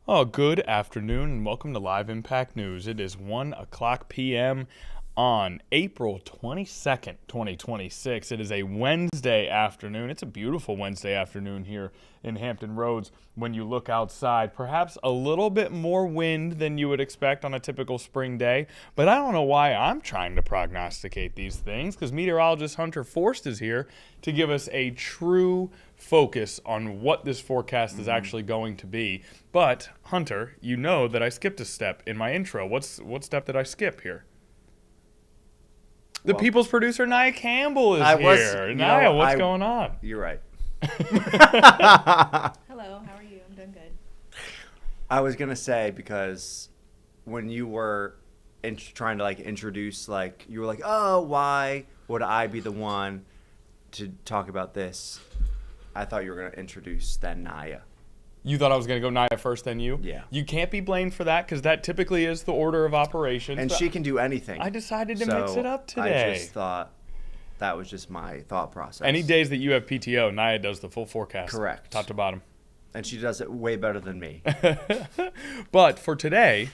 Oh, good afternoon and welcome to Live Impact News. It is 1 o'clock p.m. on April 22nd, 2026. It is a Wednesday afternoon. It's a beautiful Wednesday afternoon here in Hampton Roads. When you look outside, perhaps a little bit more wind than you would expect on a typical spring day, but I don't know why I'm trying to prognosticate these things, because meteorologist Hunter Forst is here to give us a true focus on what this forecast is actually going to be. But Hunter, you know that I skipped a step in my intro. What step did I skip here? The People's producer Nia Campbell is here. Nia, what's going on? You're right. Hello, how are you? I'm doing good. I was gonna say, because when you were trying to introduce, you were like, oh, why would I be the one to talk about this? I thought you were gonna introduce then Nia. You thought I was going to go Nia first, then you? Yeah. You can't be blamed for that, because that typically is the order of operations. And she can do anything. I decided to mix it up today. I just thought that was just my thought process. Any days that you have PTO, Nia does the full forecast. Correct. Top to bottom. And she does it way better than me. But for today,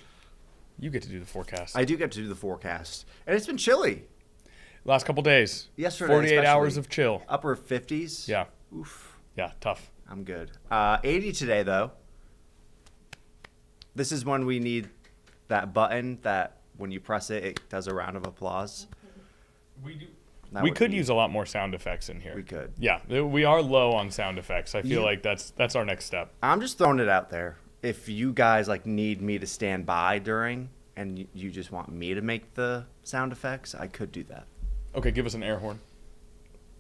you get to do the forecast. I do get to do the forecast. And it's been chilly. Last couple days. Yesterday, 48 hours of chill. Upper 50s. Yeah. Oof. Yeah, tough. I'm good. 80 today, though. This is when we need that button that when you press it, it does a round of applause. We could use a lot more sound effects in here. We could. Yeah, we are low on sound effects. I feel like that's our next step. I'm just throwing it out there. If you guys need me to stand by during and you just want me to make the sound effects, I could do that. Okay, give us an air horn.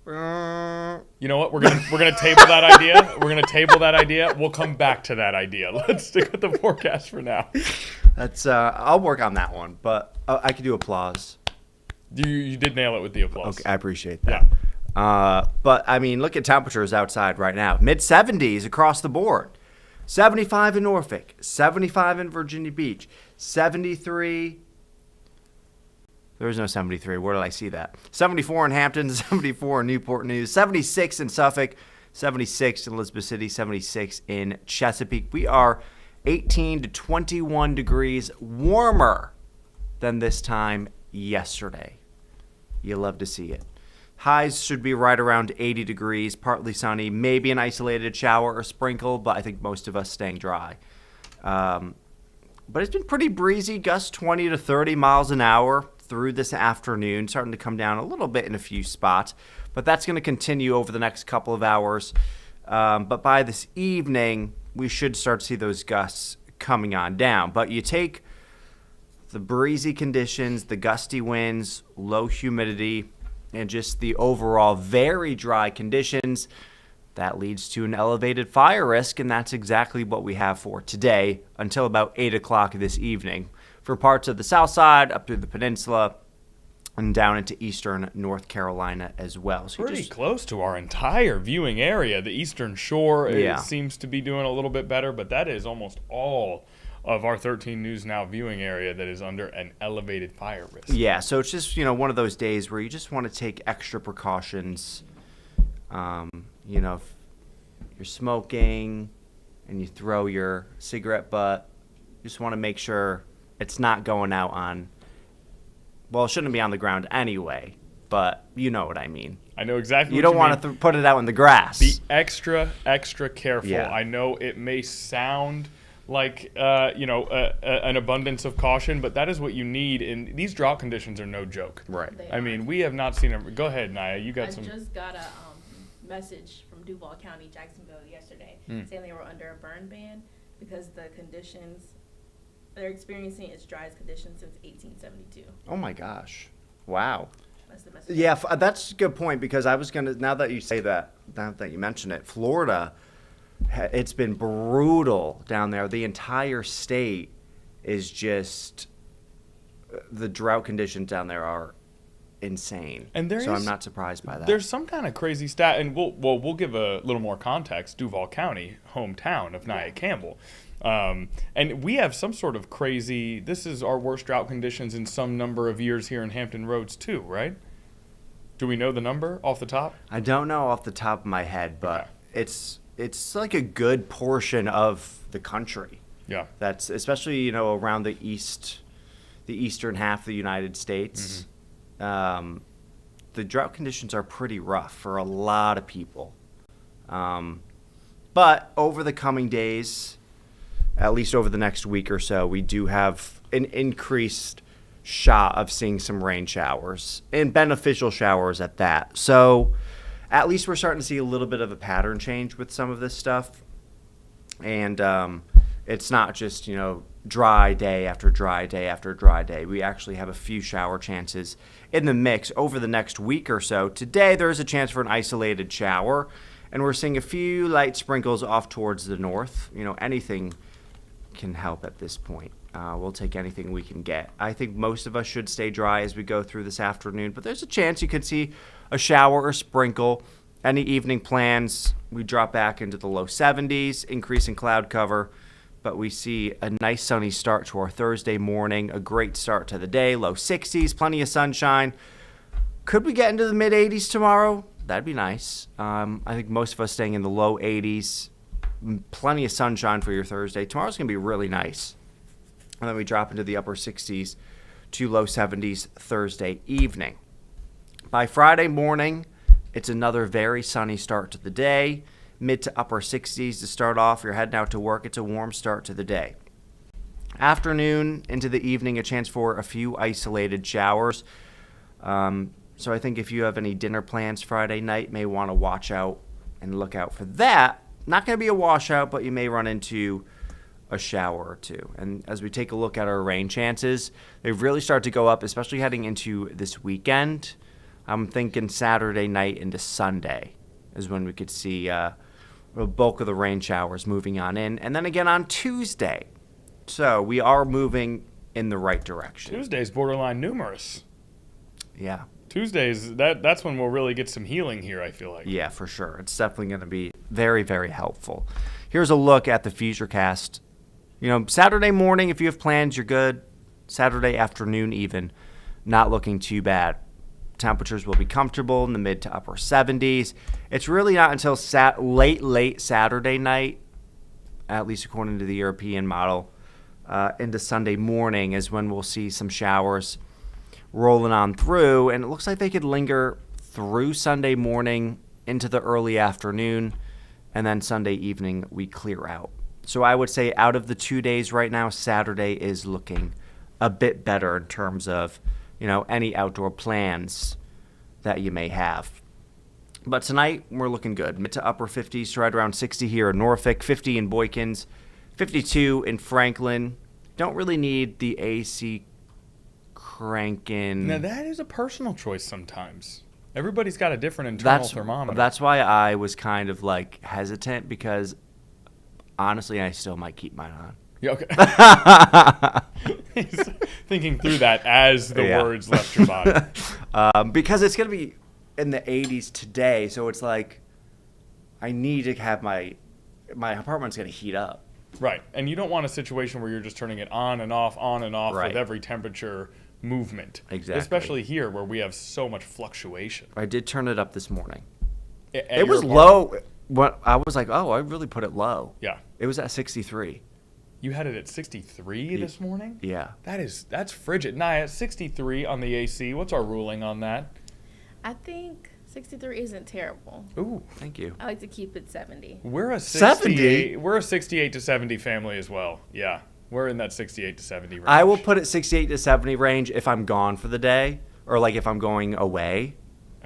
You know what? We're gonna table that idea. We're gonna table that idea. We'll come back to that idea. Let's stick with the forecast for now. That's I'll work on that one, but I could do applause. You did nail it with the applause. Okay, I appreciate that. Yeah. But I mean, look at temperatures outside right now. Mid 70s across the board. 75 in Norfolk, 75 in Virginia Beach, 73. There was no 73. Where did I see that? 74 in Hampton, 74 in Newport News, 76 in Suffolk, 76 in Elizabeth City, 76 in Chesapeake. We are 18 to 21 degrees warmer than this time yesterday. You love to see it. Highs should be right around 80 degrees, partly sunny, maybe an isolated shower or sprinkle, but I think most of us staying dry. But it's been pretty breezy, gusts 20 to 30 miles an hour through this afternoon, starting to come down a little bit in a few spots, but that's going to continue over the next couple of hours. But by this evening, we should start to see those gusts coming on down. But you take the breezy conditions, the gusty winds, low humidity, and just the overall very dry conditions, that leads to an elevated fire risk, and that's exactly what we have for today until about 8 o'clock this evening for parts of the south side, up through the peninsula, and down into eastern North Carolina as well. So pretty close to our entire viewing area. The eastern shore seems to be doing a little bit better, but that is almost all of our 13 News Now viewing area that is under an elevated fire risk. Yeah, so it's just, one of those days where you just want to take extra precautions. If you're smoking and you throw your cigarette butt, you just want to make sure it's not going out on, well, it shouldn't be on the ground anyway, but you know what I mean. I know exactly you what don't want to put it out in the grass. Be extra careful. Yeah. I know it may sound like, an abundance of caution, but that is what you need. And these drought conditions are no joke. Right. I mean, we have not seen them. Go ahead, Nia. You got some. I just got a message from Duval County, Jacksonville yesterday saying they were under a burn ban because the conditions they're experiencing is driest conditions since 1872. Oh my gosh. Wow. That's the message. Yeah, that's a good point, because I was going to, now that you say that, now that you mention it, Florida, it's been brutal down there. The entire state is just, the drought conditions down there are insane. And so I'm not surprised by that. There's some kind of crazy stat, and we'll give a little more context. Duval County, hometown of Nia Campbell. And we have some sort of crazy, this is our worst drought conditions in some number of years here in Hampton Roads too, right? Do we know the number off the top? I don't know off the top of my head, but it's like a good portion of the country. Yeah. That's especially, around the eastern half of the United States. The drought conditions are pretty rough for a lot of people. But over the coming days, at least over the next week or so, we do have an increased shot of seeing some rain showers and beneficial showers at that. So at least we're starting to see a little bit of a pattern change with some of this stuff. And it's not just, dry day after dry day after dry day. We actually have a few shower chances in the mix over the next week or so. Today, there is a chance for an isolated shower, and we're seeing a few light sprinkles off towards the north. Anything can help at this point. We'll take anything we can get. I think most of us should stay dry as we go through this afternoon, but there's a chance you could see a shower or sprinkle. Any evening plans, we drop back into the low 70s, increase in cloud cover, but we see a nice sunny start to our Thursday morning, a great start to the day, low 60s, plenty of sunshine. Could we get into the mid 80s tomorrow? That'd be nice. I think most of us staying in the low 80s, plenty of sunshine for your Thursday. Tomorrow's going to be really nice. And then we drop into the upper 60s to low 70s Thursday evening. By Friday morning, it's another very sunny start to the day. Mid to upper 60s to start off. You're heading out to work. It's a warm start to the day. Afternoon into the evening, a chance for a few isolated showers. So I think if you have any dinner plans Friday night, may want to watch out and look out for that. Not going to be a washout, but you may run into a shower or two. And as we take a look at our rain chances, they really start to go up, especially heading into this weekend. I'm thinking Saturday night into Sunday is when we could see the bulk of the rain showers moving on in. And then again on Tuesday. So we are moving in the right direction. Tuesday's borderline numerous. Yeah. Tuesdays, that's when we'll really get some healing here, I feel like. Yeah, for sure. It's definitely going to be very, very helpful. Here's a look at the Futurecast. Saturday morning, if you have plans, you're good. Saturday afternoon even, not looking too bad. Temperatures will be comfortable in the mid to upper 70s. It's really not until late Saturday night, at least according to the European model, into Sunday morning is when we'll see some showers rolling on through, and it looks like they could linger through Sunday morning into the early afternoon, and then Sunday evening we clear out. So I would say out of the 2 days right now, Saturday is looking a bit better in terms of, any outdoor plans that you may have. But tonight we're looking good. Mid to upper 50s to right around 60 here in Norfolk, 50 in Boykins, 52 in Franklin. Don't really need the AC cranking. Now, that is a personal choice sometimes. Everybody's got a different internal thermometer. That's why I was kind of hesitant, because honestly, I still might keep mine on. Yeah, okay. He's thinking through that as the words left your body. Because it's going to be in the 80s today, so it's like I need to have my apartment's going to heat up. Right, and you don't want a situation where you're just turning it on and off right. with every temperature movement. Exactly. Especially here where we have so much fluctuation. I did turn it up this morning. It was low. I was like, I really put it low. Yeah. It was at 63. You had it at 63 this morning? Yeah. That's frigid. Naya, 63 on the AC. What's our ruling on that? I think 63 isn't terrible. Ooh, thank you. I like to keep it 70. We're a 70? We're a 68 to 70 family as well. Yeah. We're in that 68 to 70 range. I will put it 68 to 70 range if I'm gone for the day, or if I'm going away.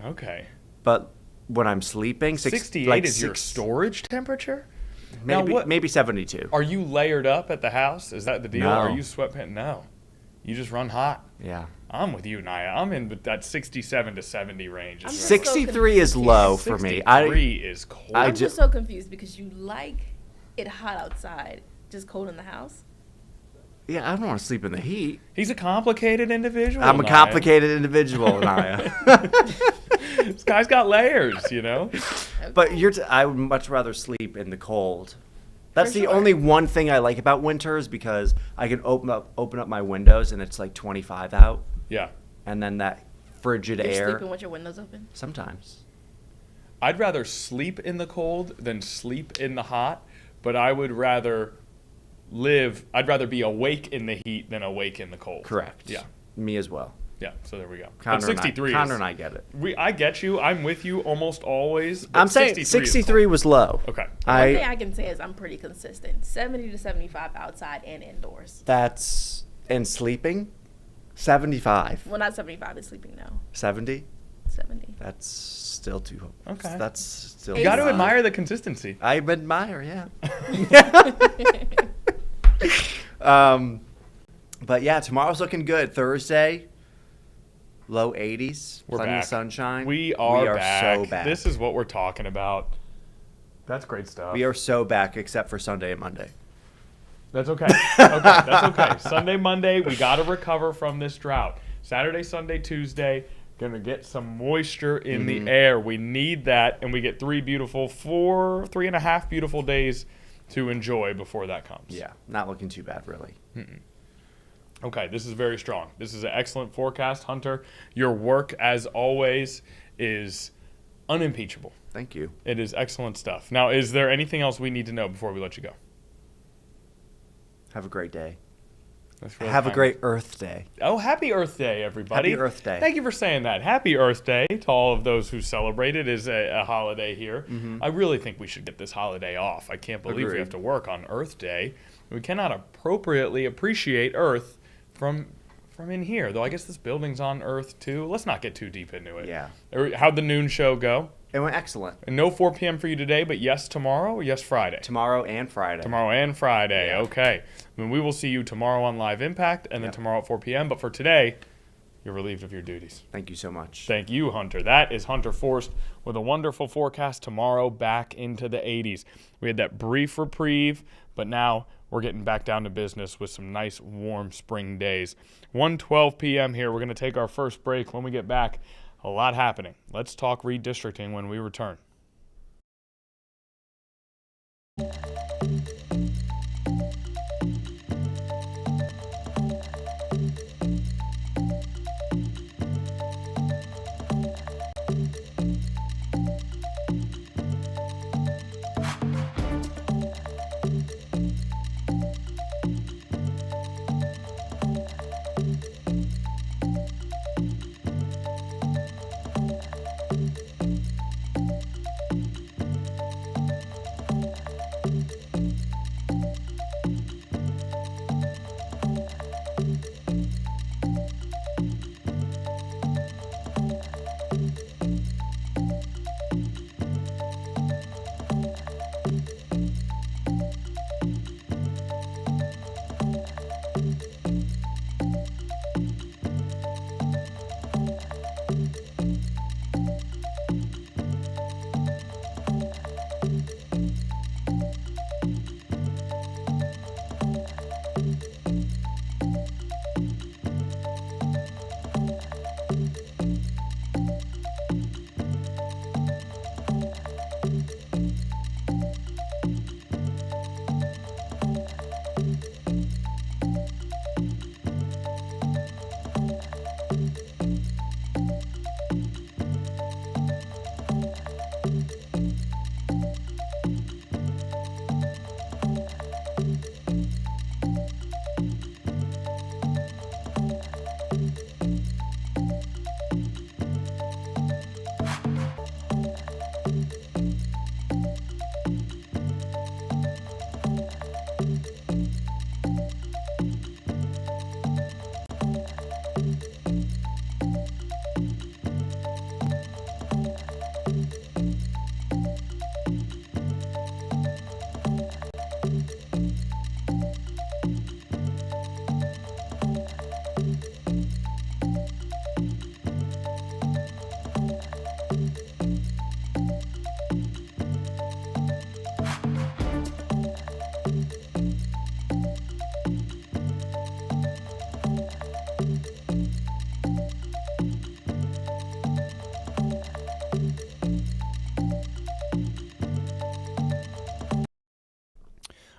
Okay. But when I'm sleeping, 68 is your storage temperature? Maybe 72. Are you layered up at the house? Is that the deal? No. Are you sweatpants? No. You just run hot. Yeah. I'm with you, Naya. I'm in that 67 to 70 range. I'm just 63 is low for me. 63 is cold. I'm just so confused because you like it hot outside, just cold in the house. Yeah, I don't want to sleep in the heat. He's a complicated individual. I'm a Naya. complicated individual, Naya. This guy's got layers, But I would much rather sleep in the cold. That's For the sure. only one thing I like about winters, because I can open up my windows and it's 25 out, Yeah. and then that frigid You're air. sleeping with your windows open? Sometimes. I'd rather sleep in the cold than sleep in the hot, but I would rather I'd rather be awake in the heat than awake in the cold. Correct. Yeah. Me as well. Yeah, so there we go. Connor But 63 Connor and I get it. I get you. I'm with you almost always. But I'm saying 63 was low. Okay. One thing I can say is I'm pretty consistent. 70 to 75 outside and indoors. That's and sleeping 75. Well, not 75 is sleeping now. 70? 70. That's still too. Okay. That's still. You got to AC. admire the consistency. I admire, but yeah, tomorrow's looking good. Thursday, low 80s, We're plenty back. of sunshine. We are back. So back. This is what we're talking about. That's great stuff. We are so back, except for Sunday and Monday. That's okay. That's okay. Sunday, Monday, we got to recover from this drought. Saturday, Sunday, Tuesday, going to get some moisture in the air. We need that, and we get 3.5 beautiful days to enjoy before that comes. Yeah, not looking too bad, really. Okay, this is very strong. This is an excellent forecast, Hunter. Your work, as always, is unimpeachable. Thank you. It is excellent stuff. Now, is there anything else we need to know before we let you go? Have a great day. That's really Have a kind. great Earth Day. Oh, happy Earth Day, everybody. Happy Earth Day. Thank you for saying that. Happy Earth Day to all of those who celebrate it. It is a holiday here. I really think we should get this holiday off. I can't believe we Agreed. have to work on Earth Day. We cannot appropriately appreciate Earth from in here. Though I guess this building's on Earth, too. Let's not get too deep into it. Yeah. How'd the noon show go? It went excellent. And no 4 p.m. for you today, but yes tomorrow or yes Friday? Tomorrow and Friday. Tomorrow and Friday. Yeah. Okay. I mean, we will see you tomorrow on Live Impact and then Yep. tomorrow at 4 p.m. But for today, you're relieved of your duties. Thank you so much. Thank you, Hunter. That is Hunter Forst with a wonderful forecast tomorrow back into the 80s. We had that brief reprieve, but now we're getting back down to business with some nice warm spring days. 1:12 p.m. here. We're going to take our first break. When we get back, a lot happening. Let's talk redistricting when we return.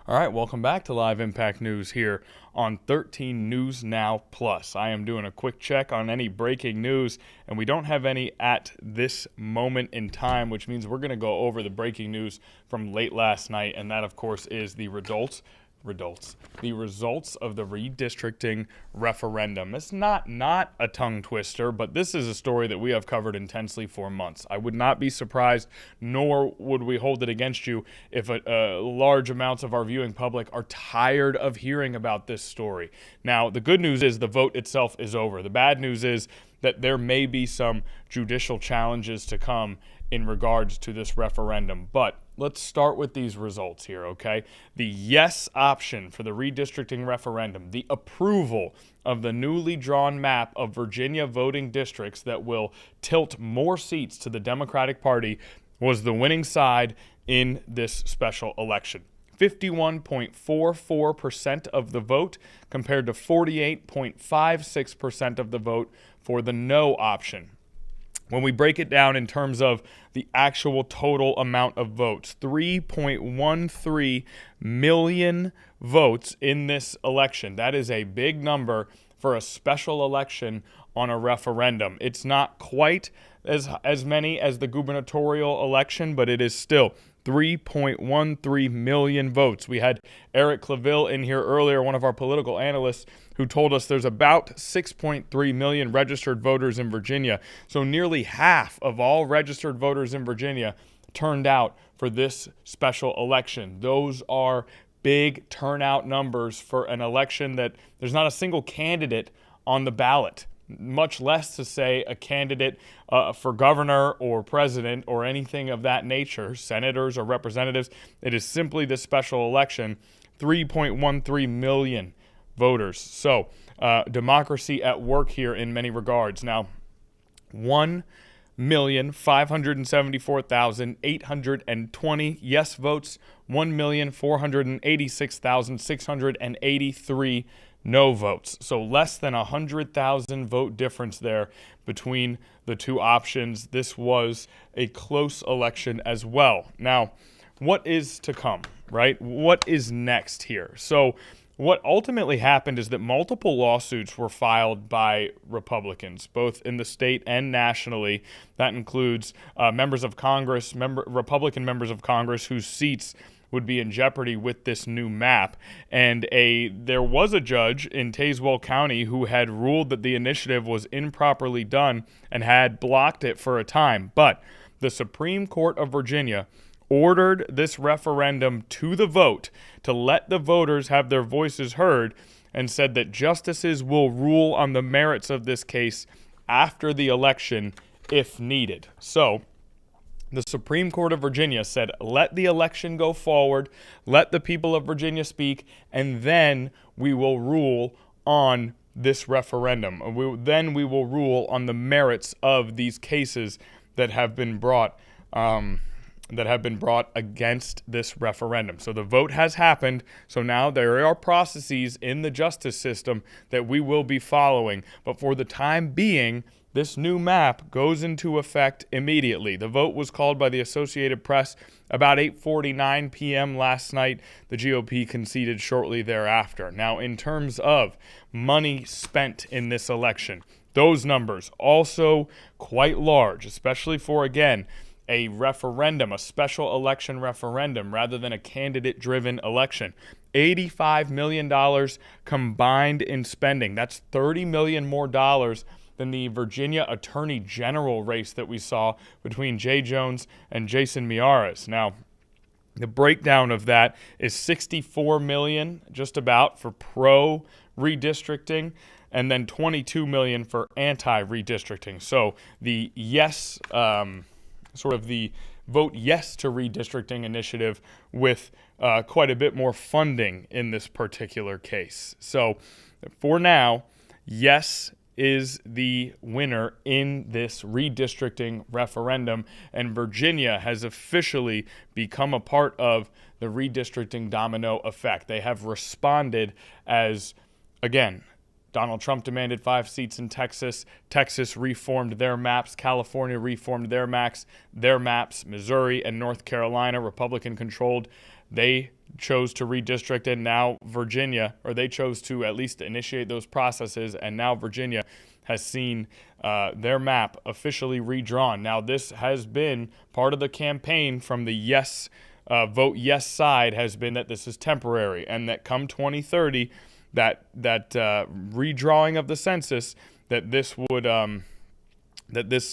All right, welcome back to Live Impact News here on 13 News Now Plus. I am doing a quick check on any breaking news, and we don't have any at this moment in time, which means we're going to go over the breaking news from late last night, and that, of course, is the the results of the redistricting referendum. It's not a tongue twister, but this is a story that we have covered intensely for months. I would not be surprised, nor would we hold it against you, if large amounts of our viewing public are tired of hearing about this story. Now, the good news is the vote itself is over. The bad news is that there may be some judicial challenges to come in regards to this referendum. But let's start with these results here, okay? The yes option for the redistricting referendum, the approval of the newly drawn map of Virginia voting districts that will tilt more seats to the Democratic Party, was the winning side in this special election. 51.44% of the vote compared to 48.56% of the vote for the no option. When we break it down in terms of the actual total amount of votes, 3.13 million votes in this election. That is a big number for a special election on a referendum. It's not quite as many as the gubernatorial election, but it is still 3.13 million votes. We had Eric Claville in here earlier, one of our political analysts, who told us there's about 6.3 million registered voters in Virginia. So nearly half of all registered voters in Virginia turned out for this special election. Those are big turnout numbers for an election that there's not a single candidate on the ballot, much less to say a candidate for governor or president or anything of that nature, senators or representatives. It is simply this special election, 3.13 million voters. So democracy at work here in many regards. Now, 1,574,820 yes votes, 1,486,683 no votes. So less than 100,000 vote difference there between the two options. This was a close election as well. Now, what is to come, right? What is next here? So what ultimately happened is that multiple lawsuits were filed by Republicans, both in the state and nationally. That includes members of Congress, Republican members of Congress whose seats would be in jeopardy with this new map. And there was a judge in Tazewell County who had ruled that the initiative was improperly done and had blocked it for a time. But the Supreme Court of Virginia ordered this referendum to the vote to let the voters have their voices heard, and said that justices will rule on the merits of this case after the election if needed. So the Supreme Court of Virginia said, let the election go forward, let the people of Virginia speak, and then we will rule on this referendum. Then we will rule on the merits of these cases that have been brought against this referendum. So the vote has happened. So now there are processes in the justice system that we will be following. But for the time being, this new map goes into effect immediately. The vote was called by the Associated Press about 8:49 p.m. last night. The GOP conceded shortly thereafter. Now, in terms of money spent in this election, those numbers also quite large, especially for, again, a referendum, a special election referendum, rather than a candidate-driven election. $85 million combined in spending. That's $30 million more dollars than the Virginia Attorney General race that we saw between Jay Jones and Jason Miyares. Now, the breakdown of that is $64 million, just about, for pro-redistricting, and then $22 million for anti-redistricting. So the yes, sort of the vote yes to redistricting initiative with quite a bit more funding in this particular case. So for now, yes is the winner in this redistricting referendum, and Virginia has officially become a part of the redistricting domino effect. They have responded as, again, Donald Trump demanded 5 seats in Texas. Texas reformed their maps. California reformed their maps. Missouri and North Carolina, Republican-controlled, they chose to redistrict, and now Virginia, or they chose to at least initiate those processes, and now Virginia has seen their map officially redrawn. Now, this has been part of the campaign from the yes vote yes side has been that this is temporary, and that come 2030, that redrawing of the census, that this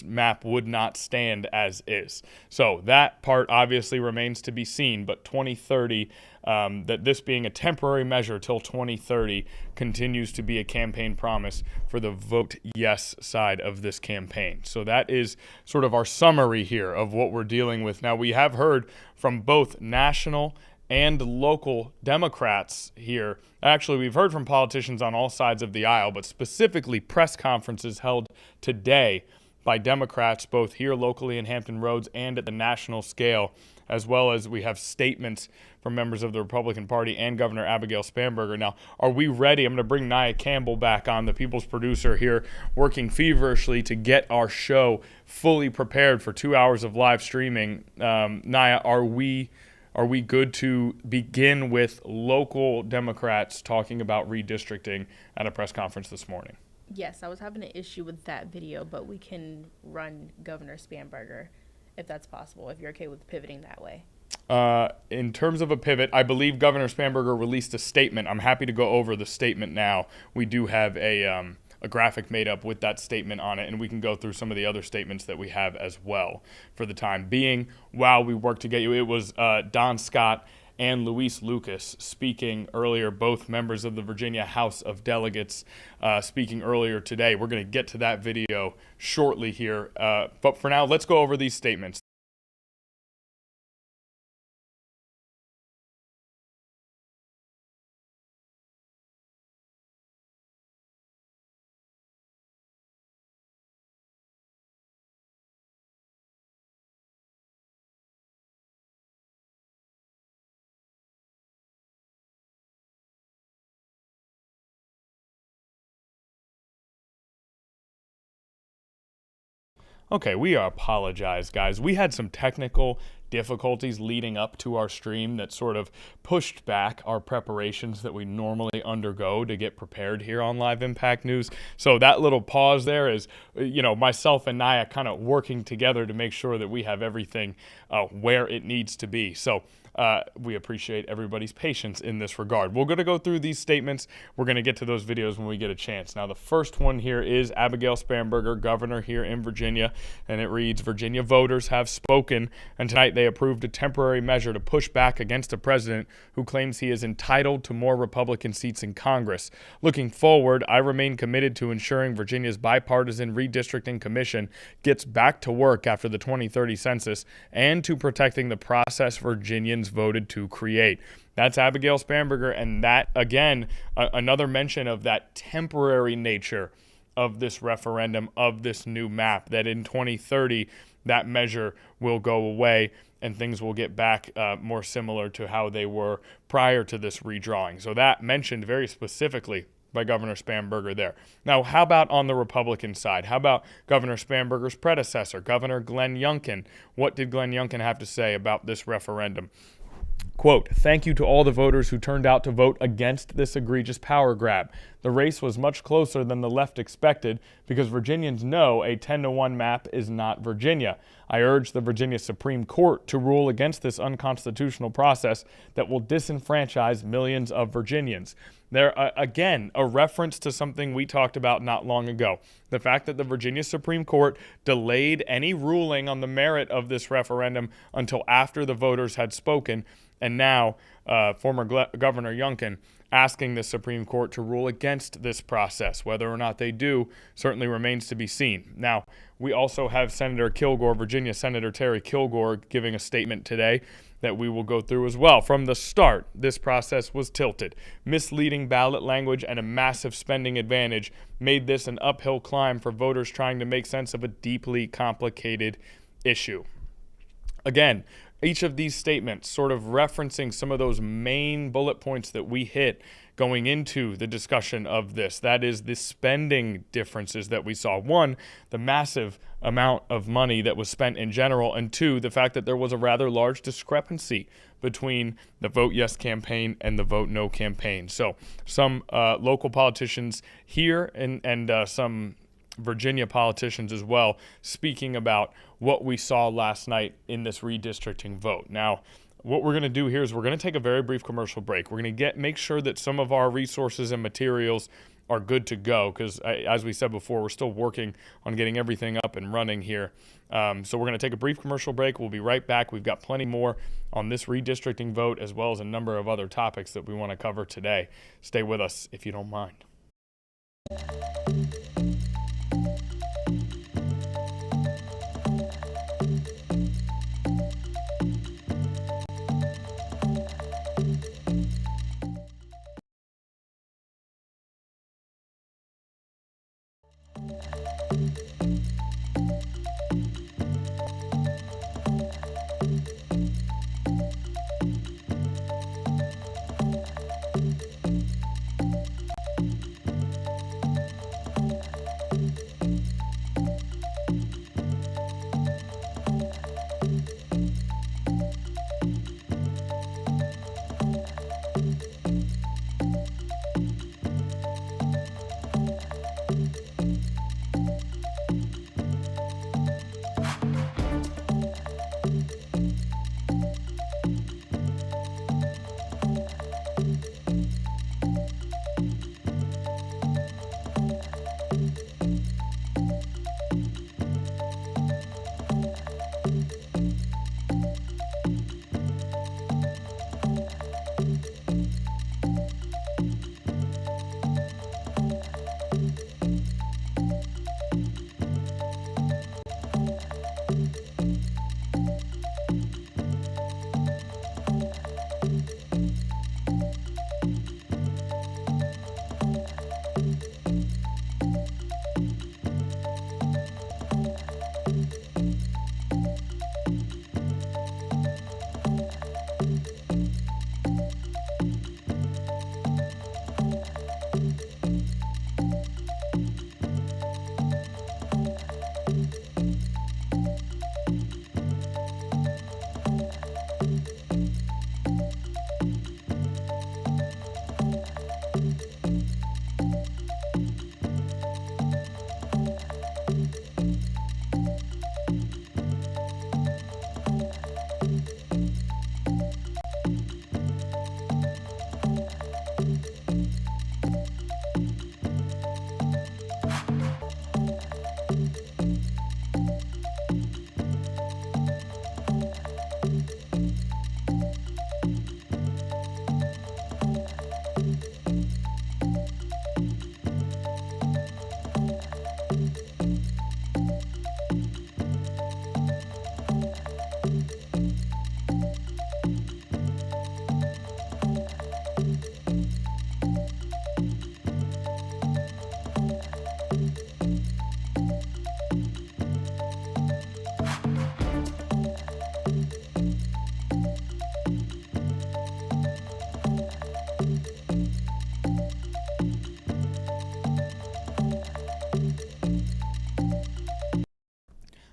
map would not stand as is. So that part obviously remains to be seen, but 2030, that this being a temporary measure till 2030 continues to be a campaign promise for the vote yes side of this campaign. So that is sort of our summary here of what we're dealing with. Now, we have heard from both national and local Democrats here. Actually, we've heard from politicians on all sides of the aisle, but specifically press conferences held today by Democrats, both here locally in Hampton Roads and at the national scale, as well as we have statements from members of the Republican Party and Governor Abigail Spanberger. Now, are we ready? I'm going to bring Nia Campbell back on, the People's producer here, working feverishly to get our show fully prepared for 2 hours of live streaming. Nia, are we good to begin with local Democrats talking about redistricting at a press conference this morning? Yes, I was having an issue with that video, but we can run Governor Spanberger if that's possible, if you're okay with pivoting that way. In terms of a pivot, I believe Governor Spanberger released a statement. I'm happy to go over the statement now. We do have a graphic made up with that statement on it, and we can go through some of the other statements that we have as well for the time being while we work to get you. It was Don Scott and Luis Lucas speaking earlier, both members of the Virginia House of Delegates speaking earlier today. We're going to get to that video shortly here. But for now, let's go over these statements. Okay, we apologize, guys. We had some technical difficulties leading up to our stream that sort of pushed back our preparations that we normally undergo to get prepared here on Live Impact News. So that little pause there is, myself and Nia kind of working together to make sure that we have everything where it needs to be. So we appreciate everybody's patience in this regard. We're going to go through these statements. We're going to get to those videos when we get a chance. Now, the first one here is Abigail Spanberger, governor here in Virginia, and it reads, Virginia voters have spoken, and tonight they approved a temporary measure to push back against a president who claims he is entitled to more Republican seats in Congress. Looking forward, I remain committed to ensuring Virginia's bipartisan redistricting commission gets back to work after the 2030 census and to protecting the process Virginians voted to create. That's Abigail Spanberger, and that, again, another mention of that temporary nature of this referendum, of this new map, that in 2030 that measure will go away and things will get back more similar to how they were prior to this redrawing. So that mentioned very specifically by Governor Spanberger there. Now, how about on the Republican side? How about Governor Spanberger's predecessor, Governor Glenn Youngkin? What did Glenn Youngkin have to say about this referendum? Quote, thank you to all the voters who turned out to vote against this egregious power grab. The race was much closer than the left expected because Virginians know a 10-to-1 map is not Virginia. I urge the Virginia Supreme Court to rule against this unconstitutional process that will disenfranchise millions of Virginians. There, again, a reference to something we talked about not long ago. The fact that the Virginia Supreme Court delayed any ruling on the merit of this referendum until after the voters had spoken, and now former Governor Youngkin asking the Supreme Court to rule against this process. Whether or not they do certainly remains to be seen. Now, we also have Senator Kilgore, Virginia Senator Terry Kilgore, giving a statement today that we will go through as well. From the start, this process was tilted. Misleading ballot language and a massive spending advantage made this an uphill climb for voters trying to make sense of a deeply complicated issue. Again, each of these statements sort of referencing some of those main bullet points that we hit going into the discussion of this. That is the spending differences that we saw. One, the massive amount of money that was spent in general, and two, the fact that there was a rather large discrepancy between the Vote Yes campaign and the Vote No campaign. So some local politicians here and some Virginia politicians as well speaking about what we saw last night in this redistricting vote. Now, what we're going to do here is we're going to take a very brief commercial break. We're going to make sure that some of our resources and materials are good to go because, as we said before, we're still working on getting everything up and running here. So we're going to take a brief commercial break. We'll be right back. We've got plenty more on this redistricting vote as well as a number of other topics that we want to cover today. Stay with us if you don't mind.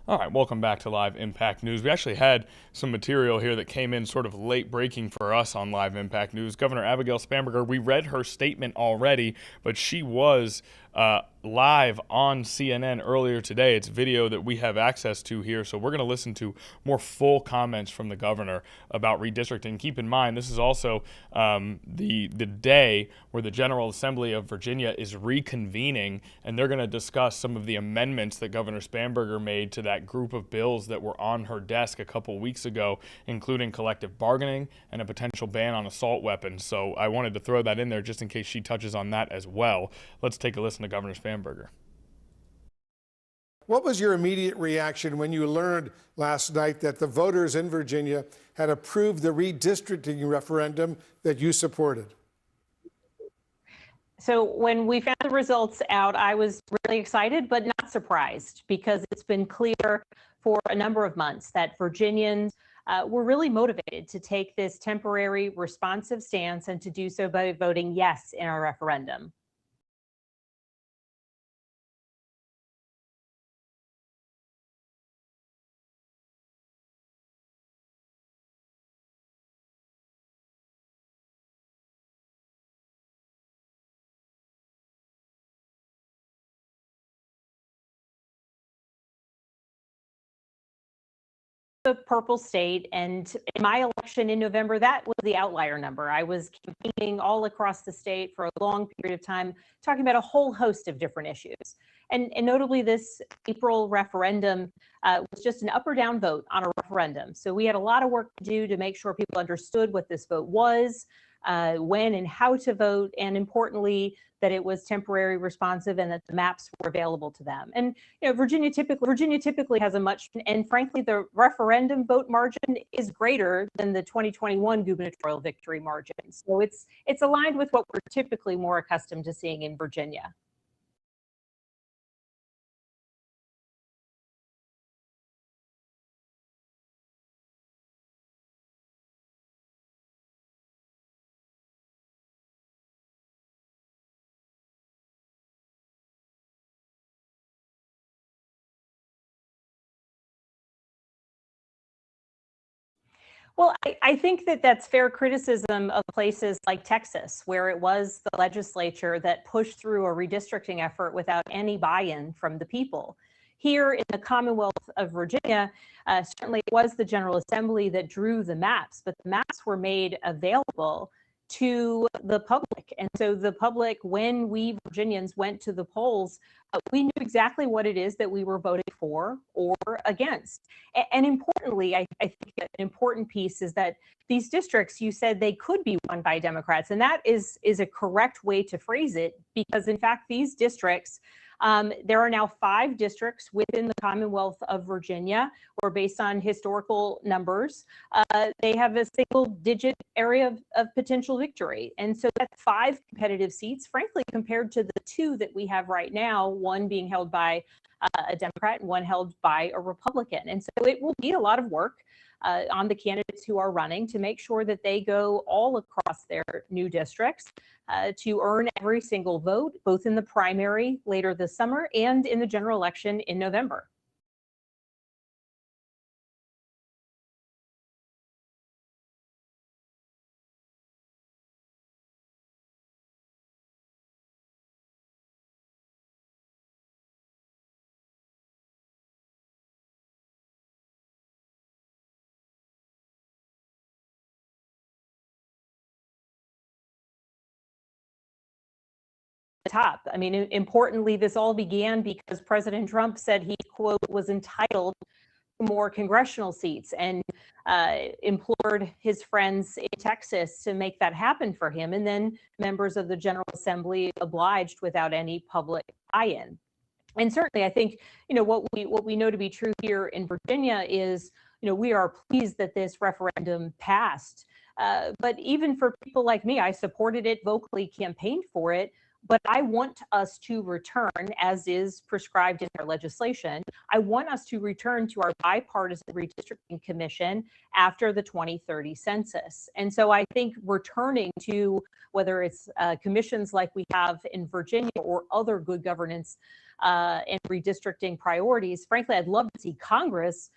All right, welcome back to Live Impact News. We actually had some material here that came in sort of late breaking for us on Live Impact News. Governor Abigail Spanberger, we read her statement already, but she was live on CNN earlier today. It's video that we have access to here, so we're going to listen to more full comments from the governor about redistricting. Keep in mind, this is also the day where the General Assembly of Virginia is reconvening, and they're going to discuss some of the amendments that Governor Spanberger made to that group of bills that were on her desk a couple weeks ago, including collective bargaining and a potential ban on assault weapons. So I wanted to throw that in there just in case she touches on that as well. Let's take a listen to Governor Spanberger. What was your immediate reaction when you learned last night that the voters in Virginia had approved the redistricting referendum that you supported? So when we found the results out, I was really excited, but not surprised, because it's been clear for a number of months that Virginians were really motivated to take this temporary responsive stance and to do so by voting yes in our referendum. a purple state, and in my election in November, that was the outlier number. I was campaigning all across the state for a long period of time, talking about a whole host of different issues. And notably, this April referendum was just an up or down vote on a referendum. So we had a lot of work to do to make sure people understood what this vote was, when and how to vote, and importantly, that it was temporary, responsive, and that the maps were available to them. And Virginia typically has a much, and frankly, the referendum vote margin is greater than the 2021 gubernatorial victory margin. So it's aligned with what we're typically more accustomed to seeing in Virginia. Well, I think that that's fair criticism of places like Texas, where it was the legislature that pushed through a redistricting effort without any buy-in from the people. Here in the Commonwealth of Virginia, certainly it was the General Assembly that drew the maps, but the maps were made available to the public. And so the public, when we Virginians went to the polls, we knew exactly what it is that we were voting for or against. And importantly, I think an important piece is that these districts, you said they could be won by Democrats, and that is a correct way to phrase it, because in fact, these districts, there are now 5 districts within the Commonwealth of Virginia, or based on historical numbers, they have a single-digit area of potential victory. And so that's 5 competitive seats, frankly, compared to the 2 that we have right now, one being held by a Democrat and one held by a Republican. And so it will be a lot of work on the candidates who are running to make sure that they go all across their new districts to earn every single vote, both in the primary later this summer and in the general election in November. Top. I mean, importantly, this all began because President Trump said he, quote, was entitled to more congressional seats, and implored his friends in Texas to make that happen for him. And then members of the General Assembly obliged without any public buy-in. And certainly, I think, what we know to be true here in Virginia is, we are pleased that this referendum passed. But even for people like me, I supported it, vocally campaigned for it. But I want us to return, as is prescribed in our legislation, I want us to return to our bipartisan redistricting commission after the 2030 census. And so I think returning to whether it's commissions like we have in Virginia or other good governance and redistricting priorities, frankly, I'd love to see Congress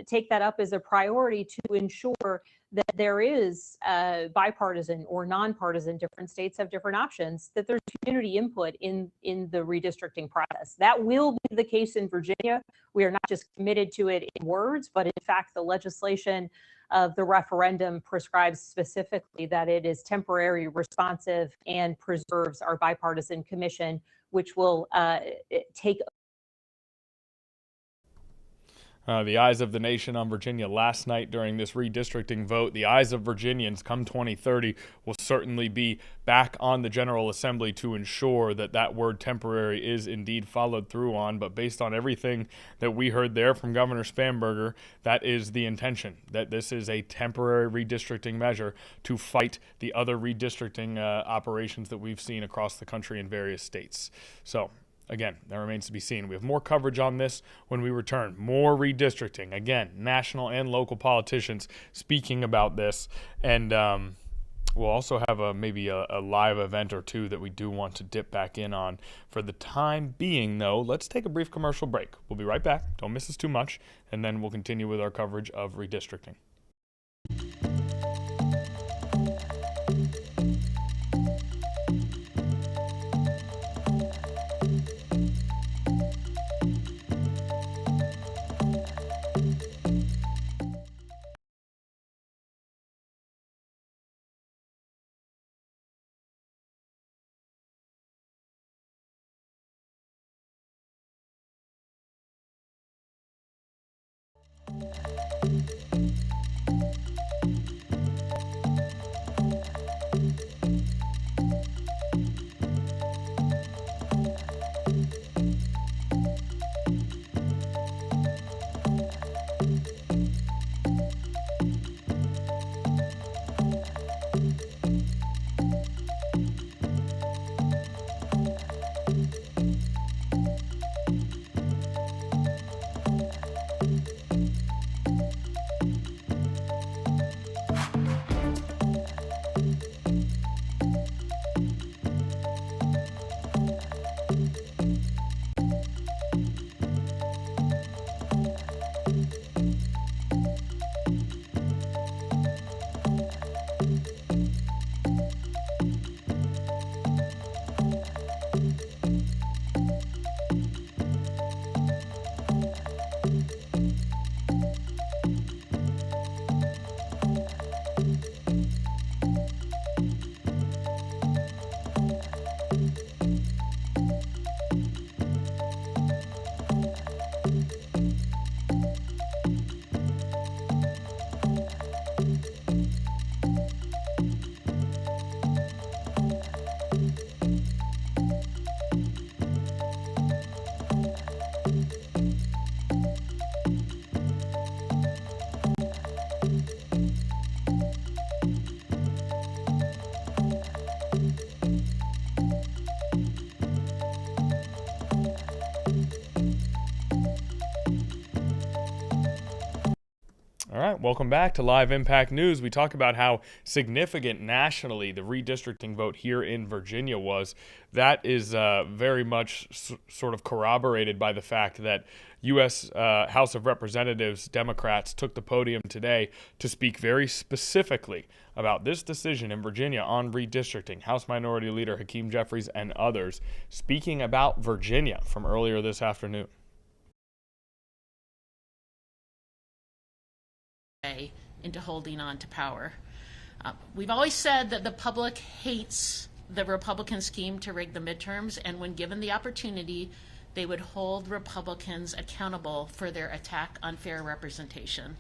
take that up as a priority to ensure that there is bipartisan or nonpartisan, different states have different options, that there's community input in the redistricting process. That will be the case in Virginia. We are not just committed to it in words, but in fact, the legislation of the referendum prescribes specifically that it is temporary, responsive, and preserves our bipartisan commission, which will take the eyes of the nation on Virginia last night during this redistricting vote. The eyes of Virginians come 2030 will certainly be back on the General Assembly to ensure that that word temporary is indeed followed through on. But based on everything that we heard there from Governor Spanberger, that is the intention, that this is a temporary redistricting measure to fight the other redistricting operations that we've seen across the country in various states. So again, that remains to be seen. We have more coverage on this when we return. More redistricting. Again, national and local politicians speaking about this. And we'll also have maybe a live event or two that we do want to dip back in on. For the time being, though, let's take a brief commercial break. We'll be right back. Don't miss us too much. And then we'll continue with our coverage of redistricting. All right, welcome back to Live Impact News. We talk about how significant nationally the redistricting vote here in Virginia was. That is very much sort of corroborated by the fact that U.S. House of Representatives Democrats took the podium today to speak very specifically about this decision in Virginia on redistricting. House Minority Leader Hakeem Jeffries and others speaking about Virginia from earlier this afternoon. Into holding on to power. We've always said that the public hates the Republican scheme to rig the midterms, and when given the opportunity, they would hold Republicans accountable for their attack on fair representation.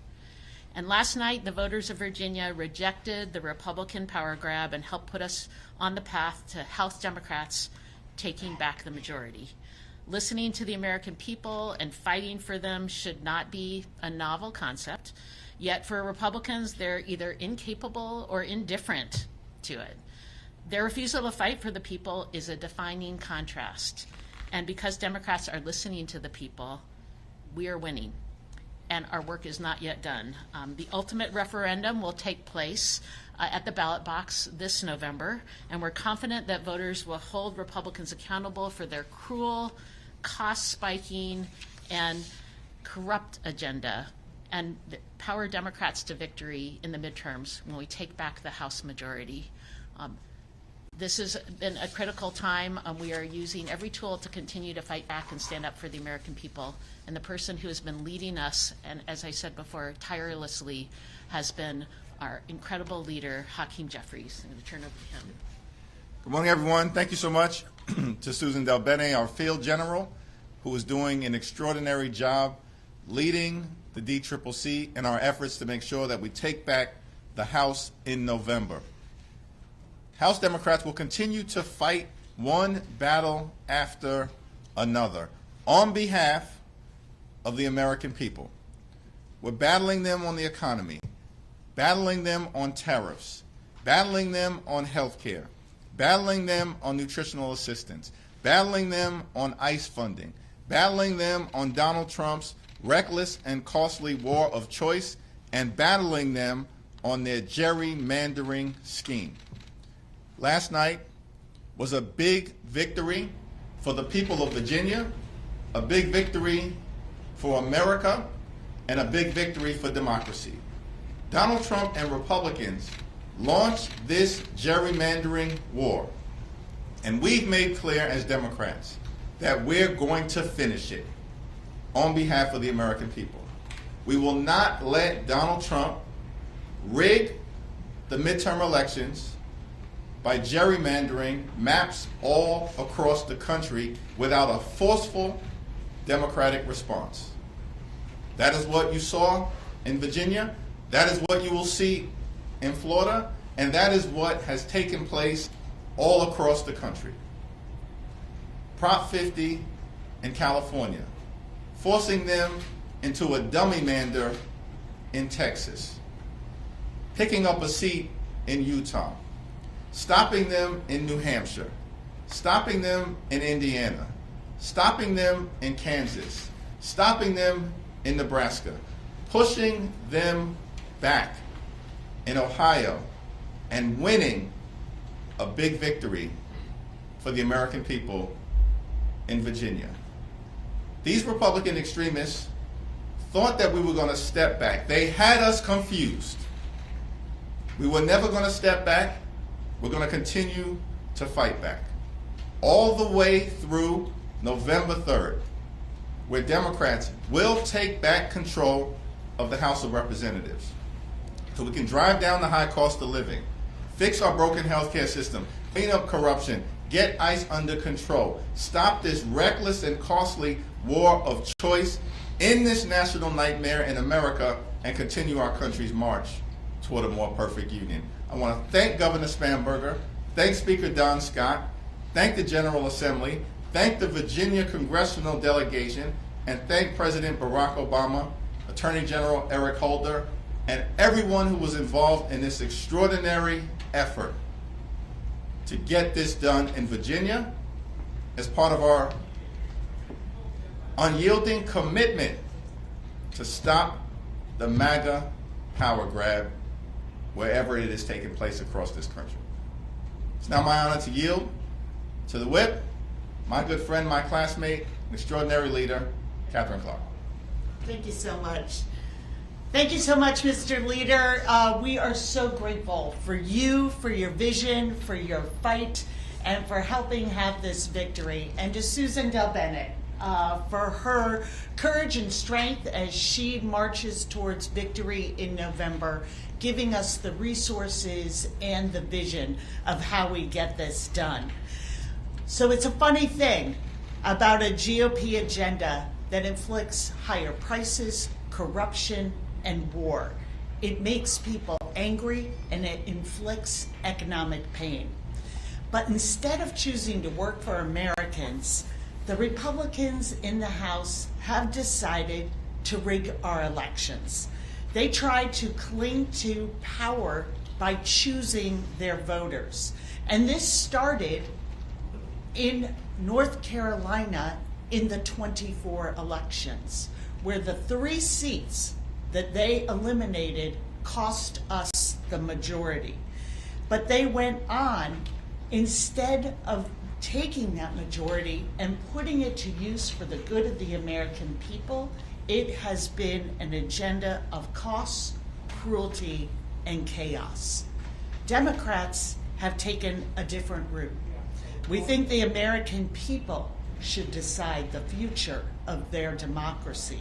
And last night, the voters of Virginia rejected the Republican power grab and helped put us on the path to House Democrats taking back the majority. Listening to the American people and fighting for them should not be a novel concept. Yet for Republicans, they're either incapable or indifferent to it. Their refusal to fight for the people is a defining contrast. And because Democrats are listening to the people, we are winning. And our work is not yet done. The ultimate referendum will take place at the ballot box this November, and we're confident that voters will hold Republicans accountable for their cruel, cost-spiking, and corrupt agenda, and power Democrats to victory in the midterms when we take back the House majority. This has been a critical time. We are using every tool to continue to fight back and stand up for the American people. And the person who has been leading us, and as I said before, tirelessly, has been our incredible leader, Hakeem Jeffries. I'm going to turn over to him. Good morning, everyone. Thank you so much to Susan Del Bene, our field general, who is doing an extraordinary job leading the DCCC in our efforts to make sure that we take back the House in November. House Democrats will continue to fight one battle after another on behalf of the American people. We're battling them on the economy, battling them on tariffs, battling them on health care, battling them on nutritional assistance, battling them on ICE funding, battling them on Donald Trump's reckless and costly war of choice, and battling them on their gerrymandering scheme. Last night was a big victory for the people of Virginia, a big victory for America, and a big victory for democracy. Donald Trump and Republicans launched this gerrymandering war, and we've made clear as Democrats that we're going to finish it on behalf of the American people. We will not let Donald Trump rig the midterm elections by gerrymandering maps all across the country without a forceful democratic response. That is what you saw in Virginia. That is what you will see in Florida. And that is what has taken place all across the country. Prop 50 in California, forcing them into a dummy mander in Texas, picking up a seat in Utah, stopping them in New Hampshire, stopping them in Indiana, stopping them in Kansas, stopping them in Nebraska, pushing them back in Ohio, and winning a big victory for the American people in Virginia. These Republican extremists thought that we were going to step back. They had us confused. We were never going to step back. We're going to continue to fight back. All the way through November 3rd, where Democrats will take back control of the House of Representatives, so we can drive down the high cost of living, fix our broken healthcare system, clean up corruption, get ICE under control, stop this reckless and costly war of choice in this national nightmare in America, and continue our country's march toward a more perfect union. I want to thank Governor Spanberger, thank Speaker Don Scott, thank the General Assembly, thank the Virginia Congressional Delegation, and thank President Barack Obama, Attorney General Eric Holder, and everyone who was involved in this extraordinary effort to get this done in Virginia as part of our unyielding commitment to stop the MAGA power grab wherever it is taking place across this country. It's now my honor to yield to the whip, my good friend, my classmate, extraordinary leader, Catherine Clark. Thank you so much. Thank you so much, Mr. Leader. We are so grateful for you, for your vision, for your fight, and for helping have this victory. And to Susan Del Bene for her courage and strength as she marches towards victory in November, giving us the resources and the vision of how we get this done. So it's a funny thing about a GOP agenda that inflicts higher prices, corruption, and war. It makes people angry and it inflicts economic pain. But instead of choosing to work for Americans, the Republicans in the House have decided to rig our elections. They try to cling to power by choosing their voters. And this started in North Carolina in the 24 elections, where the 3 seats that they eliminated cost us the majority. But they went on, instead of taking that majority and putting it to use for the good of the American people, it has been an agenda of costs, cruelty, and chaos. Democrats have taken a different route. We think the American people should decide the future of their democracy.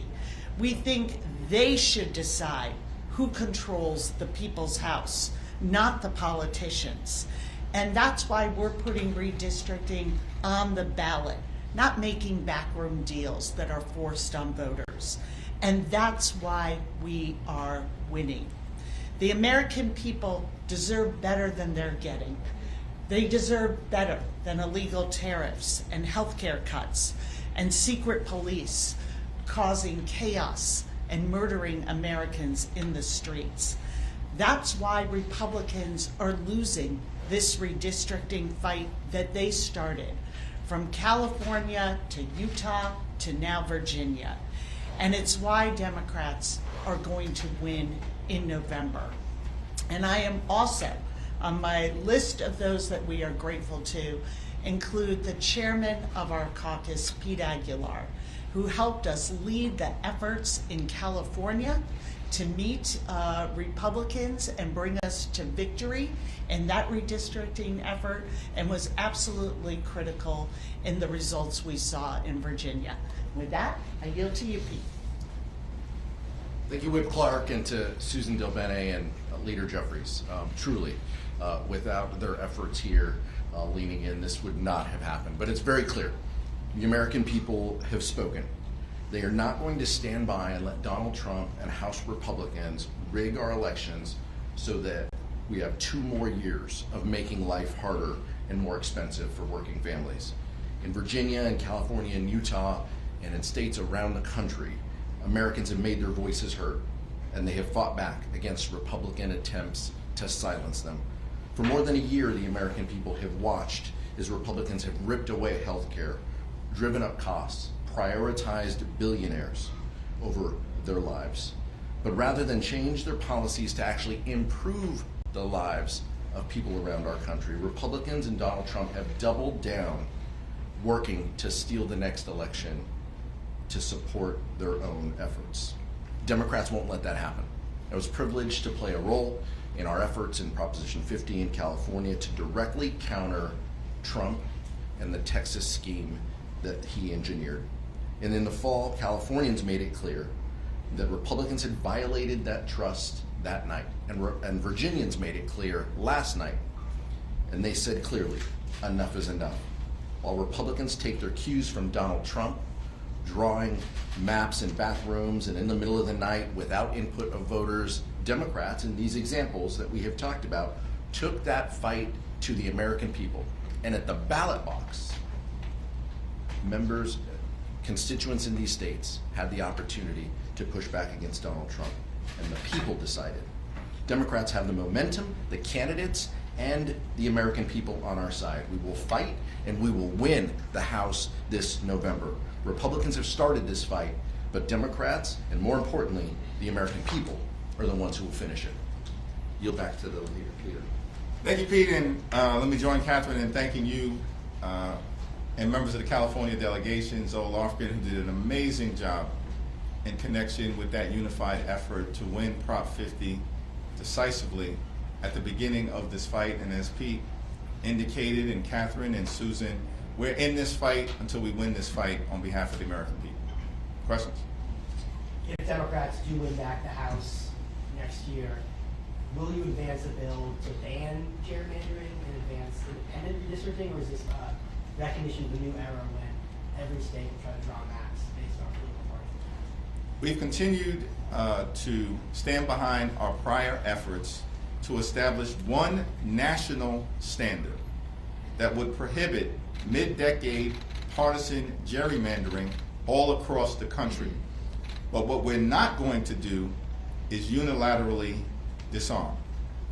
We think they should decide who controls the people's house, not the politicians. And that's why we're putting redistricting on the ballot, not making backroom deals that are forced on voters. And that's why we are winning. The American people deserve better than they're getting. They deserve better than illegal tariffs and healthcare cuts and secret police causing chaos and murdering Americans in the streets. That's why Republicans are losing this redistricting fight that they started, from California to Utah to now Virginia. And it's why Democrats are going to win in November. And I am also, on my list of those that we are grateful to, include the chairman of our caucus, Pete Aguilar, who helped us lead the efforts in California to meet Republicans and bring us to victory in that redistricting effort, and was absolutely critical in the results we saw in Virginia. With that, I yield to you, Pete. Thank you, Whip Clark, and to Susan Del Bene and Leader Jeffries. Truly, without their efforts here leaning in, this would not have happened. But it's very clear. The American people have spoken. They are not going to stand by and let Donald Trump and House Republicans rig our elections so that we have 2 more years of making life harder and more expensive for working families. In Virginia and California and Utah and in states around the country, Americans have made their voices heard, and they have fought back against Republican attempts to silence them. For more than a year, the American people have watched as Republicans have ripped away health care, driven up costs, prioritized billionaires over their lives. But rather than change their policies to actually improve the lives of people around our country, Republicans and Donald Trump have doubled down, working to steal the next election to support their own efforts. Democrats won't let that happen. I was privileged to play a role in our efforts in Proposition 50 in California to directly counter Trump and the Texas scheme that he engineered. And in the fall, Californians made it clear that Republicans had violated that trust that night. And Virginians made it clear last night. And they said clearly, enough is enough. While Republicans take their cues from Donald Trump, drawing maps in back rooms and in the middle of the night without input of voters, Democrats, in these examples that we have talked about, took that fight to the American people. And at the ballot box, members, constituents in these states had the opportunity to push back against Donald Trump. And the people decided. Democrats have the momentum, the candidates, and the American people on our side. We will fight and we will win the House this November. Republicans have started this fight, but Democrats, and more importantly, the American people, are the ones who will finish it. Yield back to the leader. Thank you, Pete, and let me join Catherine in thanking you and members of the California delegation, Zoe Lofgren, who did an amazing job in connection with that unified effort to win Prop 50 decisively at the beginning of this fight. And as Pete indicated, and Catherine and Susan, we're in this fight until we win this fight on behalf of the American people. Questions? If Democrats do win back the House next year, will you advance a bill to ban gerrymandering and advance independent redistricting, or is this a recognition of a new era when every state will try to draw maps based on political parties? We've continued to stand behind our prior efforts to establish one national standard that would prohibit mid-decade partisan gerrymandering all across the country. But what we're not going to do is unilaterally disarm.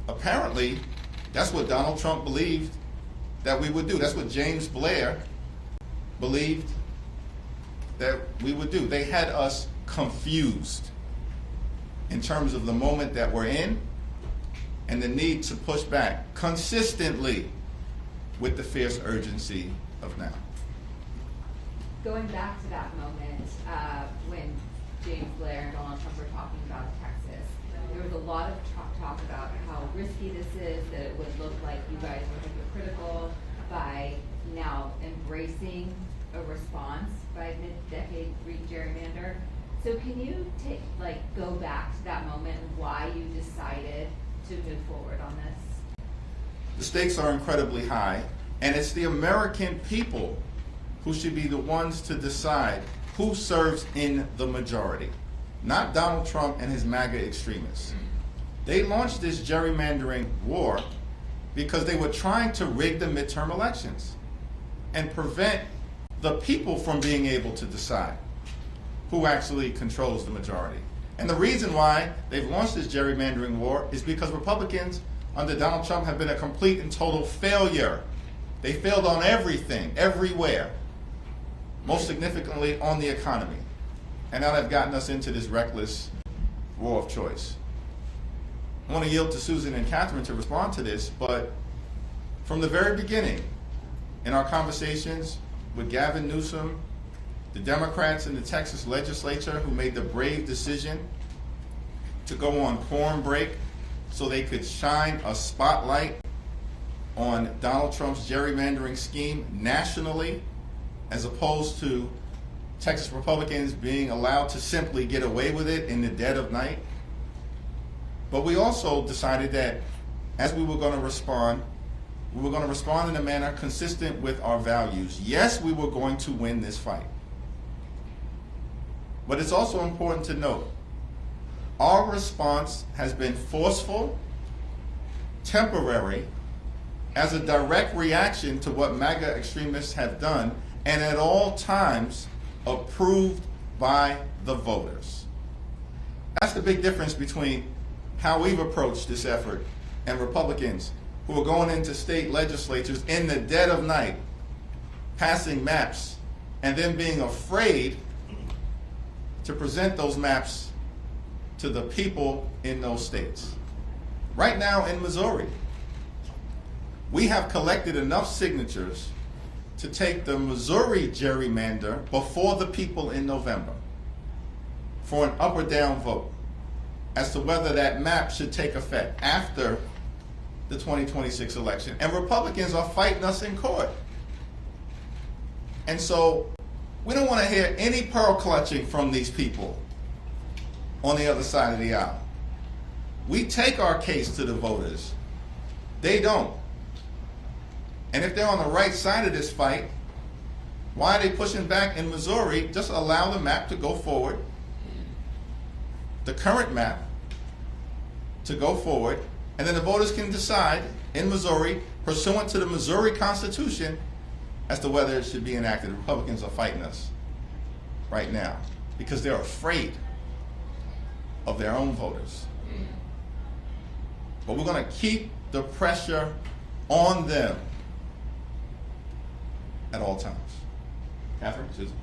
Apparently, that's what Donald Trump believed that we would do. That's what James Blair believed that we would do. They had us confused in terms of the moment that we're in and the need to push back consistently with the fierce urgency of now. Going back to that moment when James Blair and Donald Trump were talking about Texas, there was a lot of talk about how risky this is, that it would look like you guys were hypocritical by now embracing a response by mid-decade gerrymander. So can you go back to that moment and why you decided to move forward on this? The stakes are incredibly high, and it's the American people who should be the ones to decide who serves in the majority, not Donald Trump and his MAGA extremists. They launched this gerrymandering war because they were trying to rig the midterm elections and prevent the people from being able to decide who actually controls the majority. And the reason why they've launched this gerrymandering war is because Republicans under Donald Trump have been a complete and total failure. They failed on everything, everywhere, most significantly on the economy. And now they've gotten us into this reckless war of choice. I want to yield to Susan and Catherine to respond to this, but from the very beginning, in our conversations with Gavin Newsom, the Democrats in the Texas legislature who made the brave decision to go on quorum break so they could shine a spotlight on Donald Trump's gerrymandering scheme nationally, as opposed to Texas Republicans being allowed to simply get away with it in the dead of night. But we also decided that as we were going to respond in a manner consistent with our values. Yes, we were going to win this fight. But it's also important to note, our response has been forceful, temporary, as a direct reaction to what MAGA extremists have done, and at all times approved by the voters. That's the big difference between how we've approached this effort and Republicans who are going into state legislatures in the dead of night, passing maps, and then being afraid to present those maps to the people in those states. Right now in Missouri, we have collected enough signatures to take the Missouri gerrymander before the people in November for an up or down vote as to whether that map should take effect after the 2026 election. And Republicans are fighting us in court. And so we don't want to hear any pearl clutching from these people on the other side of the aisle. We take our case to the voters. They don't. And if they're on the right side of this fight, why are they pushing back in Missouri? Just allow the map to go forward, the current map to go forward, and then the voters can decide in Missouri, pursuant to the Missouri Constitution, as to whether it should be enacted. The Republicans are fighting us right now because they're afraid of their own voters. But we're going to keep the pressure on them at all times. Catherine, Susan.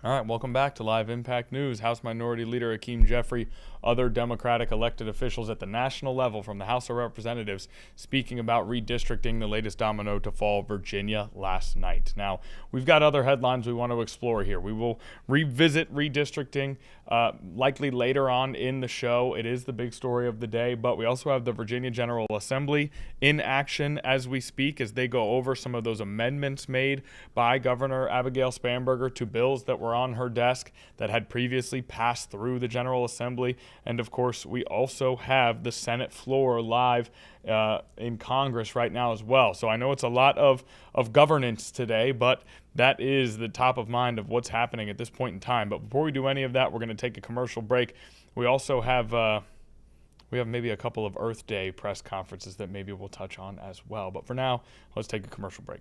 All right, welcome back to Live Impact News. House Minority Leader Hakeem Jeffrey, other Democratic elected officials at the national level from the House of Representatives speaking about redistricting, the latest domino to fall, Virginia last night. Now, we've got other headlines we want to explore here. We will revisit redistricting likely later on in the show. It is the big story of the day, but we also have the Virginia General Assembly in action as we speak as they go over some of those amendments made by Governor Abigail Spanberger to bills that were on her desk that had previously passed through the General Assembly. And of course, we also have the Senate floor live in Congress right now as well. So I know it's a lot of governance today, but that is the top of mind of what's happening at this point in time. But before we do any of that, we're going to take a commercial break. We also have maybe a couple of Earth Day press conferences that maybe we'll touch on as well. But for now, let's take a commercial break.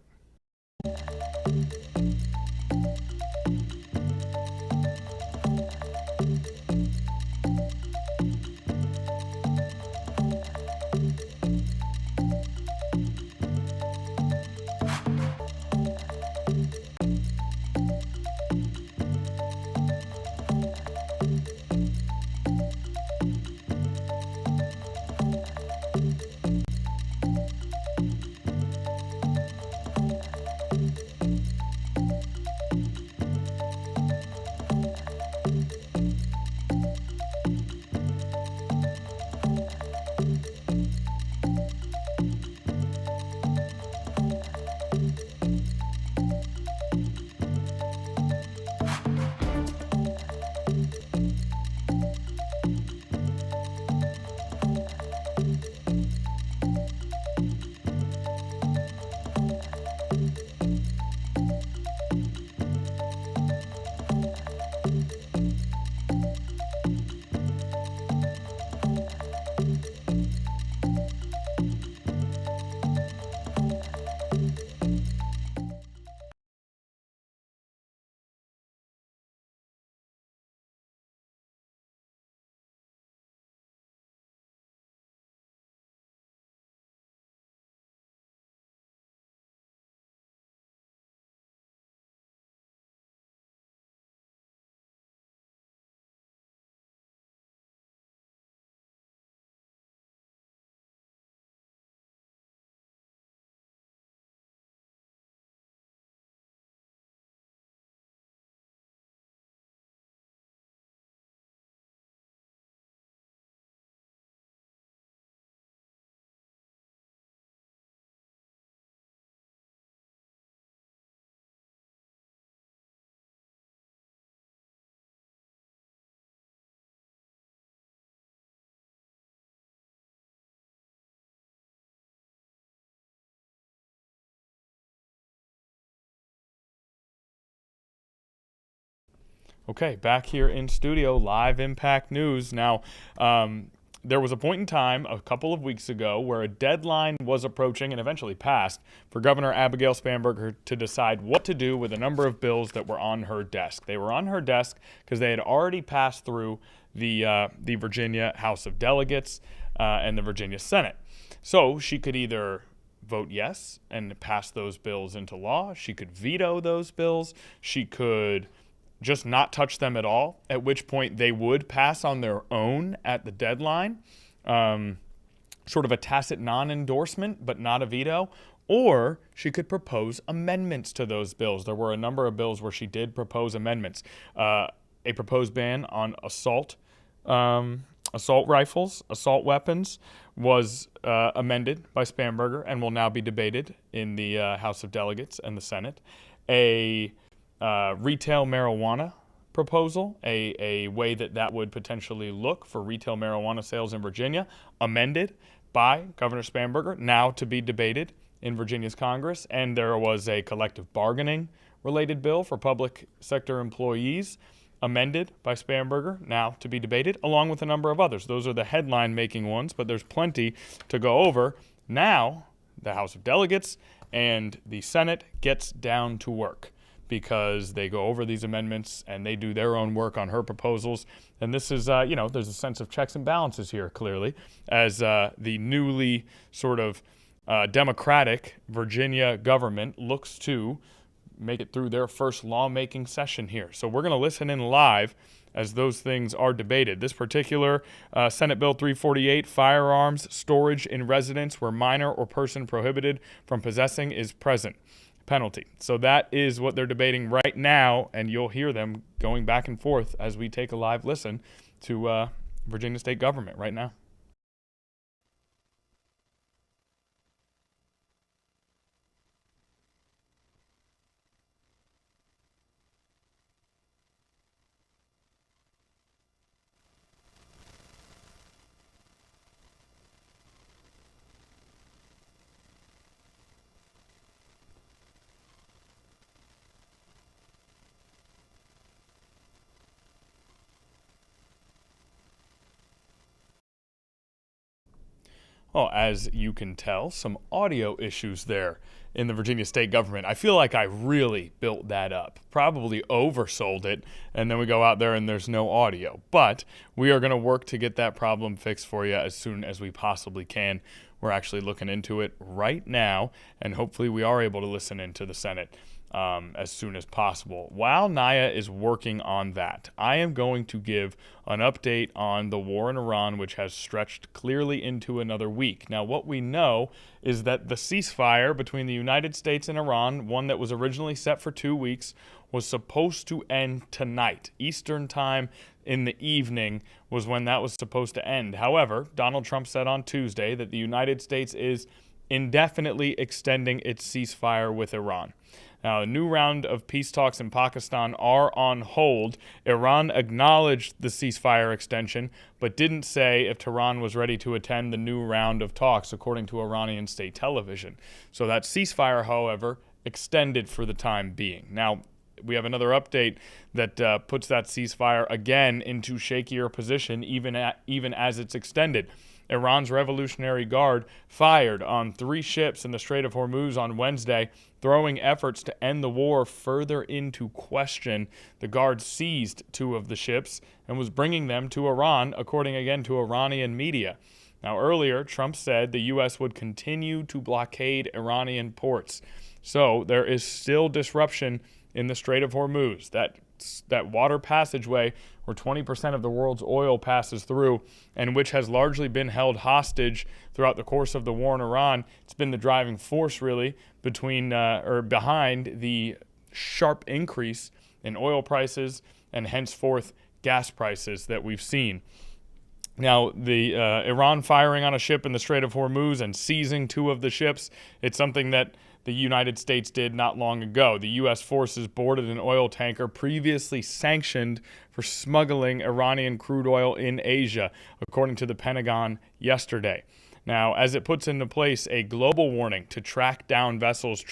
Okay, back here in studio, live Impact News. Now, there was a point in time a couple of weeks ago where a deadline was approaching and eventually passed for Governor Abigail Spanberger to decide what to do with a number of bills that were on her desk. They were on her desk because they had already passed through the Virginia House of Delegates and the Virginia Senate. So she could either vote yes and pass those bills into law. She could veto those bills. She could just not touch them at all, at which point they would pass on their own at the deadline, sort of a tacit non-endorsement, but not a veto. Or she could propose amendments to those bills. There were a number of bills where she did propose amendments. A proposed ban on assault rifles, assault weapons, was amended by Spanberger and will now be debated in the House of Delegates and the Senate. A retail marijuana proposal, a way that would potentially look for retail marijuana sales in Virginia, amended by Governor Spanberger, now to be debated in Virginia's Congress. And there was a collective bargaining related bill for public sector employees, amended by Spanberger, now to be debated, along with a number of others. Those are the headline-making ones, but there's plenty to go over. Now, the House of Delegates and the Senate gets down to work, because they go over these amendments and they do their own work on her proposals. And this is, there's a sense of checks and balances here, clearly, as the newly sort of Democratic Virginia government looks to make it through their first lawmaking session here. So we're going to listen in live as those things are debated. This particular Senate Bill 348, firearms storage in residence where minor or person prohibited from possessing is present. Penalty. So that is what they're debating right now, and you'll hear them going back and forth as we take a live listen to Virginia state government right now. Well, as you can tell, some audio issues there in the Virginia state government. I feel like I really built that up, probably oversold it, and then we go out there and there's no audio. But we are going to work to get that problem fixed for you as soon as we possibly can. We're actually looking into it right now, and hopefully we are able to listen into the Senate as soon as possible. While Naya is working on that, I am going to give an update on the war in Iran, which has stretched clearly into another week. Now, what we know is that the ceasefire between the United States and Iran, one that was originally set for 2 weeks, was supposed to end tonight. Eastern time in the evening was when that was supposed to end. However, Donald Trump said on Tuesday that the United States is indefinitely extending its ceasefire with Iran. Now, a new round of peace talks in Pakistan are on hold. Iran acknowledged the ceasefire extension, but didn't say if Tehran was ready to attend the new round of talks, according to Iranian state television. So that ceasefire, however, extended for the time being. Now, we have another update that puts that ceasefire again into shakier position, even as it's extended. Iran's Revolutionary Guard fired on 3 ships in the Strait of Hormuz on Wednesday, throwing efforts to end the war further into question. The Guard seized 2 of the ships and was bringing them to Iran, according again to Iranian media. Now, earlier, Trump said the U.S. would continue to blockade Iranian ports. So there is still disruption in the Strait of Hormuz, that water passageway where 20% of the world's oil passes through, and which has largely been held hostage throughout the course of the war in Iran. It's been the driving force, really, behind the sharp increase in oil prices and henceforth gas prices that we've seen. Now, the Iran firing on a ship in the Strait of Hormuz and seizing 2 of the ships, it's something that the United States did not long ago. The U.S. forces boarded an oil tanker previously sanctioned for smuggling Iranian crude oil in Asia, according to the Pentagon yesterday. Now, as it puts into place a global warning to track down vessels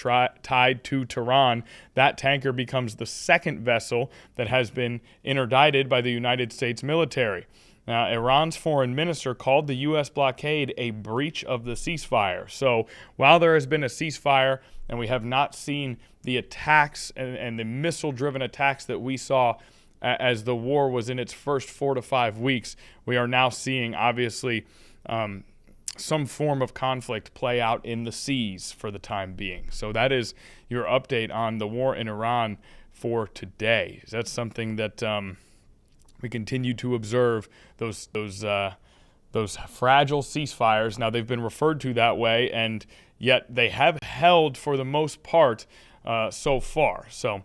tied to Tehran, that tanker becomes the second vessel that has been interdicted by the United States military. Now, Iran's foreign minister called the U.S. blockade a breach of the ceasefire. So while there has been a ceasefire and we have not seen the attacks and the missile-driven attacks that we saw as the war was in its first 4 to 5 weeks, we are now seeing, obviously, some form of conflict play out in the seas for the time being. So that is your update on the war in Iran for today. That's something that we continue to observe, those fragile ceasefires. Now, they've been referred to that way, and yet they have held for the most part so far. So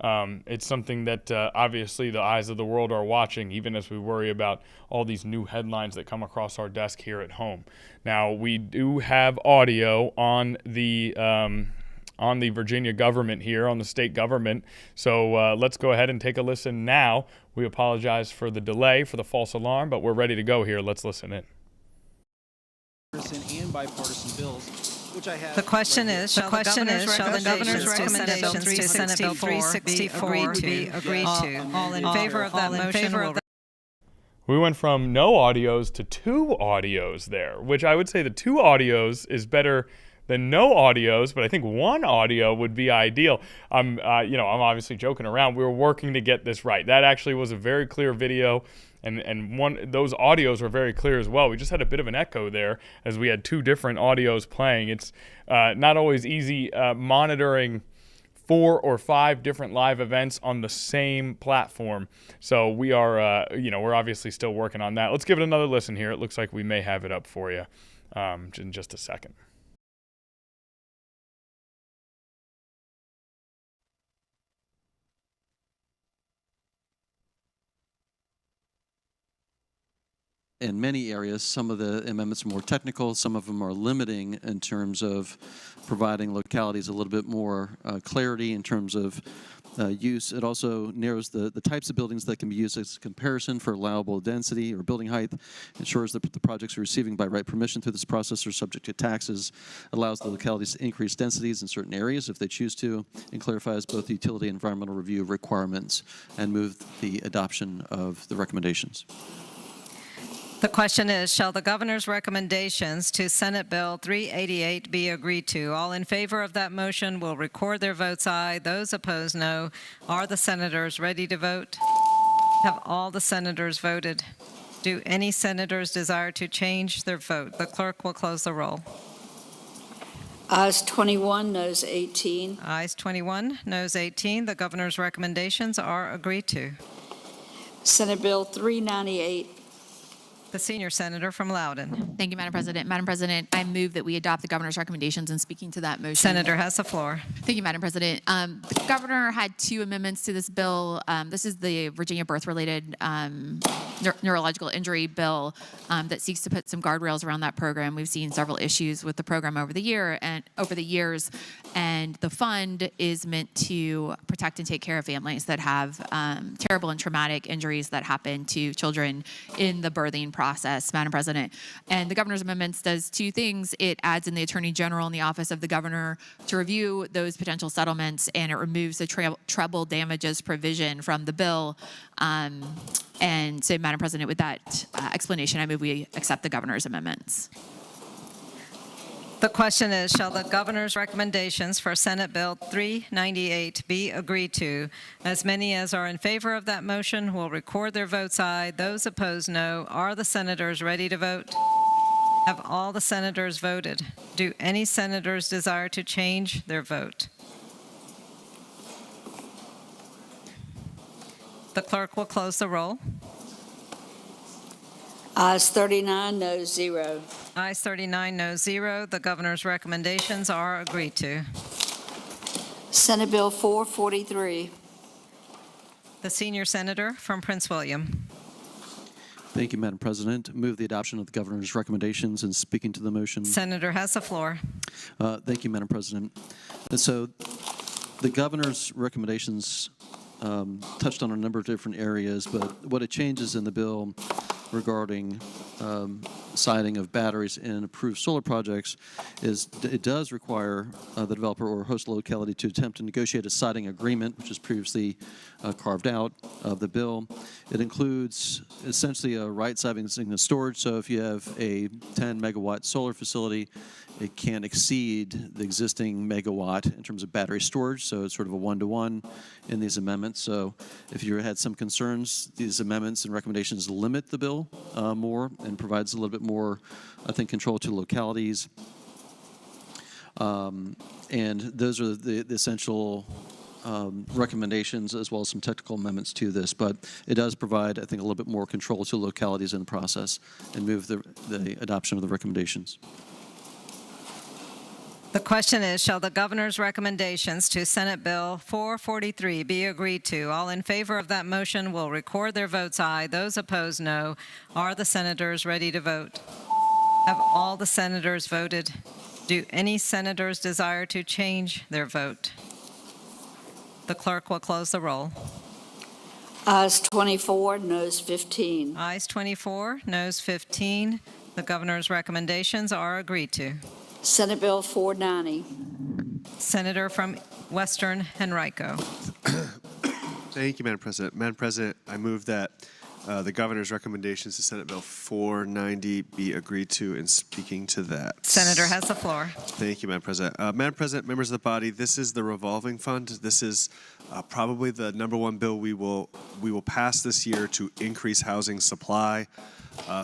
it's something that obviously the eyes of the world are watching, even as we worry about all these new headlines that come across our desk here at home. Now, we do have audio on the Virginia government here, on the state government. So let's go ahead and take a listen now. We apologize for the delay, for the false alarm, but we're ready to go here. Let's listen in. And bipartisan bills. The question is, shall the governor's recommendations to Senate Bill 364 be agreed to? All in favor of that motion? We went from no audios to 2 audios there, which I would say the 2 audios is better than no audios, but I think 1 audio would be ideal. I'm obviously joking around. We were working to get this right. That actually was a very clear video. And those audios were very clear as well. We just had a bit of an echo there as we had 2 different audios playing. It's not always easy monitoring 4 or 5 different live events on the same platform. So we are, we're obviously still working on that. Let's give it another listen here. It looks like we may have it up for you in just a second. In many areas, some of the amendments are more technical, some of them are limiting in terms of providing localities a little bit more clarity in terms of use. It also narrows the types of buildings that can be used as a comparison for allowable density or building height, ensures that the projects are receiving by right permission through this process are subject to taxes, allows the localities to increase densities in certain areas if they choose to, and clarifies both the utility and environmental review requirements, and move the adoption of the recommendations. The question is, shall the governor's recommendations to Senate Bill 388 be agreed to? All in favor of that motion will record their votes aye. Those opposed, no. Are the senators ready to vote? Have all the senators voted? Do any senators desire to change their vote? The clerk will close the roll. Ayes 21, noes 18. Ayes 21, noes 18. The governor's recommendations are agreed to. Senate Bill 398. The senior senator from Loudoun. Thank you, Madam President. Madam President, I move that we adopt the governor's recommendations, and speaking to that motion. Senator has the floor. Thank you, Madam President. The governor had 2 amendments to this bill. This is the Virginia birth-related neurological injury bill that seeks to put some guardrails around that program. We've seen several issues with the program over the years, and the fund is meant to protect and take care of families that have terrible and traumatic injuries that happen to children in the birthing process, Madam President. And the governor's amendments does 2 things. It adds in the Attorney General in the office of the governor to review those potential settlements, and it removes the treble damages provision from the bill. And so, Madam President, with that explanation, I move we accept the governor's amendments. The question is, shall the governor's recommendations for Senate Bill 398 be agreed to? As many as are in favor of that motion will record their votes aye. Those opposed, no. Are the senators ready to vote? Have all the senators voted? Do any senators desire to change their vote? The clerk will close the roll. Ayes 39, noes 0. Ayes 39, noes 0. The governor's recommendations are agreed to. Senate Bill 443. The senior senator from Prince William. Thank you, Madam President. Move the adoption of the governor's recommendations, and speaking to the motion. Senator has the floor. Thank you, Madam President. And so the governor's recommendations touched on a number of different areas, but what it changes in the bill regarding siting of batteries in approved solar projects is it does require the developer or host locality to attempt to negotiate a siting agreement, which is previously carved out of the bill. It includes essentially a right-sizing of storage. So if you have a 10-megawatt solar facility, it can't exceed the existing megawatt in terms of battery storage, so it's sort of a one-to-one in these amendments. So if you had some concerns, these amendments and recommendations limit the bill more and provides a little bit more, I think, control to localities. And those are the essential recommendations, as well as some technical amendments to this. But it does provide, I think, a little bit more control to localities in the process and move the adoption of the recommendations. The question is, shall the governor's recommendations to Senate Bill 443 be agreed to? All in favor of that motion will record their votes aye. Those opposed, no. Are the senators ready to vote? Have all the senators voted? Do any senators desire to change their vote? The clerk will close the roll. Ayes 24, noes 15. Ayes 24, noes 15. The governor's recommendations are agreed to. Senate Bill 490. Senator from Western Henrico. Thank you, Madam President. Madam President, I move that the governor's recommendations to Senate Bill 490 be agreed to, and speaking to that. Senator has the floor. Thank you, Madam President. Madam President, members of the body, this is the revolving fund. This is probably the #1 bill we will pass this year to increase housing supply.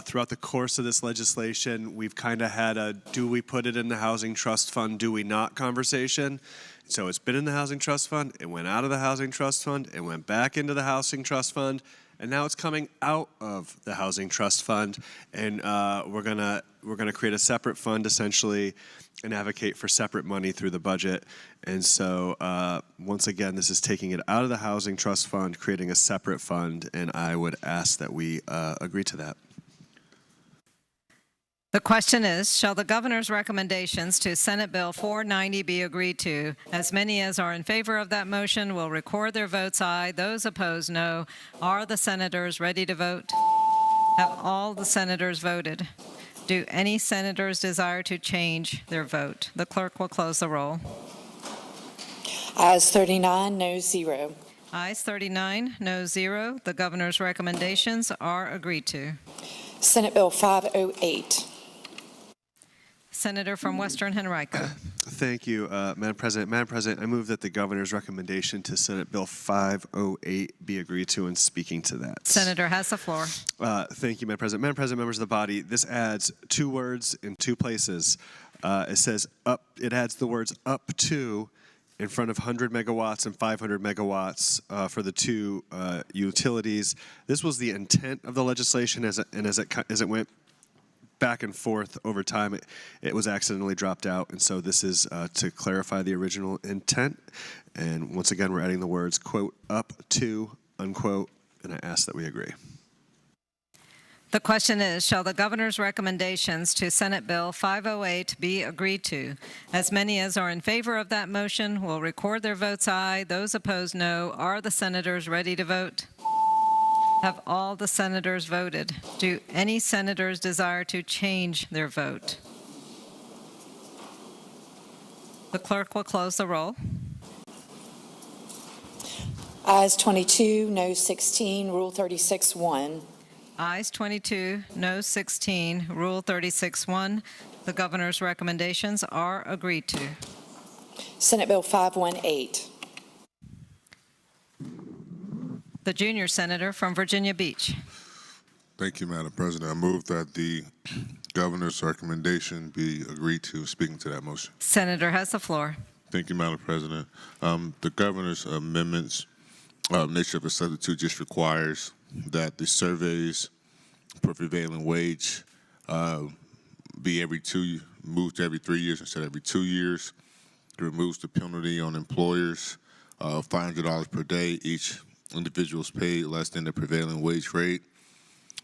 Throughout the course of this legislation, we've kind of had a do we put it in the housing trust fund, do we not conversation. So it's been in the housing trust fund, it went out of the housing trust fund, it went back into the housing trust fund, and now it's coming out of the housing trust fund, and we're gonna create a separate fund essentially and advocate for separate money through the budget. And so once again, this is taking it out of the housing trust fund, creating a separate fund, and I would ask that we agree to that. The question is, shall the governor's recommendations to Senate Bill 490 be agreed to? As many as are in favor of that motion will record their votes aye. Those opposed, no. Are the senators ready to vote? Have all the senators voted? Do any senators desire to change their vote? The clerk will close the roll. Ayes 39, noes 0. Ayes 39, noes 0. The governor's recommendations are agreed to. Senate Bill 508. Senator from Western Henrico. Thank you, Madam President. Madam President, I move that the governor's recommendation to Senate Bill 508 be agreed to, and speaking to that. Senator has the floor. Thank you, Madam President. Madam President, members of the body, this adds 2 words in 2 places. It says up. It adds the words up to in front of 100 megawatts and 500 megawatts for the 2 utilities. This was the intent of the legislation, as it went back and forth over time, it was accidentally dropped out, and so this is to clarify the original intent. And once again, we're adding the words quote up to unquote, and I ask that we agree. The question is, shall the governor's recommendations to Senate Bill 508 be agreed to? As many as are in favor of that motion will record their votes aye. Those opposed, no. Are the senators ready to vote? Have all the senators voted? Do any senators desire to change their vote? The clerk will close the roll. Ayes 22, noes 16, Rule 36-1. Ayes 22, noes 16, Rule 36-1. The governor's recommendations are agreed to. Senate Bill 518. The junior senator from Virginia Beach. Thank you, Madam President. I move that the governor's recommendation be agreed to. Speaking to that motion. Senator has the floor. Thank you, Madam President. The governor's amendments, nature of a substitute, just requires that the surveys for prevailing wage be moved to every 3 years instead of every 2 years. It removes the penalty on employers, $500 per day each individuals paid less than the prevailing wage rate.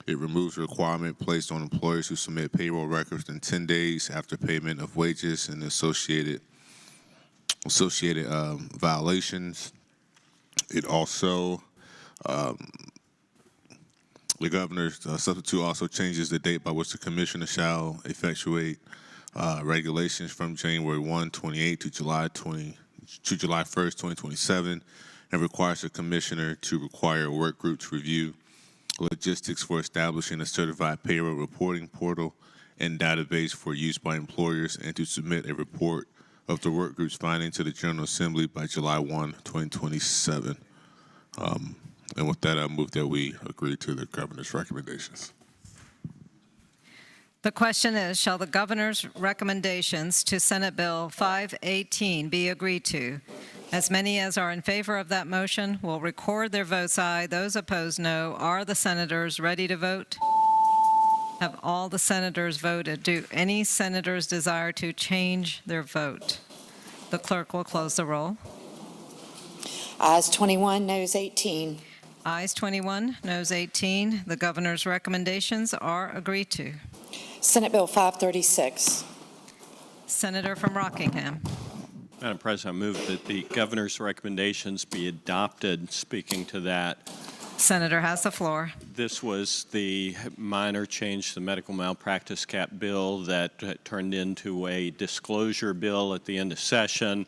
It removes the requirement placed on employers who submit payroll records in 10 days after payment of wages and associated violations. It also The governor's substitute also changes the date by which the commissioner shall effectuate regulations from January 1, 28 to July 1st, 2027, and requires the commissioner to require a work group to review logistics for establishing a certified payroll reporting portal and database for use by employers, and to submit a report of the work group's findings to the General Assembly by July 1, 2027. And with that, I move that we agree to the governor's recommendations. The question is, shall the governor's recommendations to Senate Bill 518 be agreed to? As many as are in favor of that motion will record their votes aye. Those opposed, no. Are the senators ready to vote? Have all the senators voted? Do any senators desire to change their vote? The clerk will close the roll. Ayes 21, noes 18. Ayes 21, noes 18. The governor's recommendations are agreed to. Senate Bill 536. Senator from Rockingham. Madam President, I move that the governor's recommendations be adopted. Speaking to that, Senator has the floor. this was the minor change to the medical malpractice cap bill that turned into a disclosure bill at the end of session.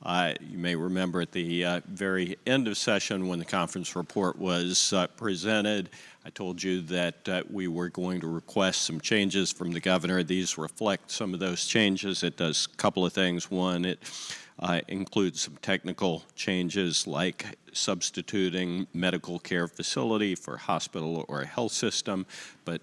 You may remember at the very end of session when the conference report was presented, I told you that we were going to request some changes from the governor. These reflect some of those changes. It does a couple of things. One, it includes some technical changes like substituting medical care facility for hospital or health system. But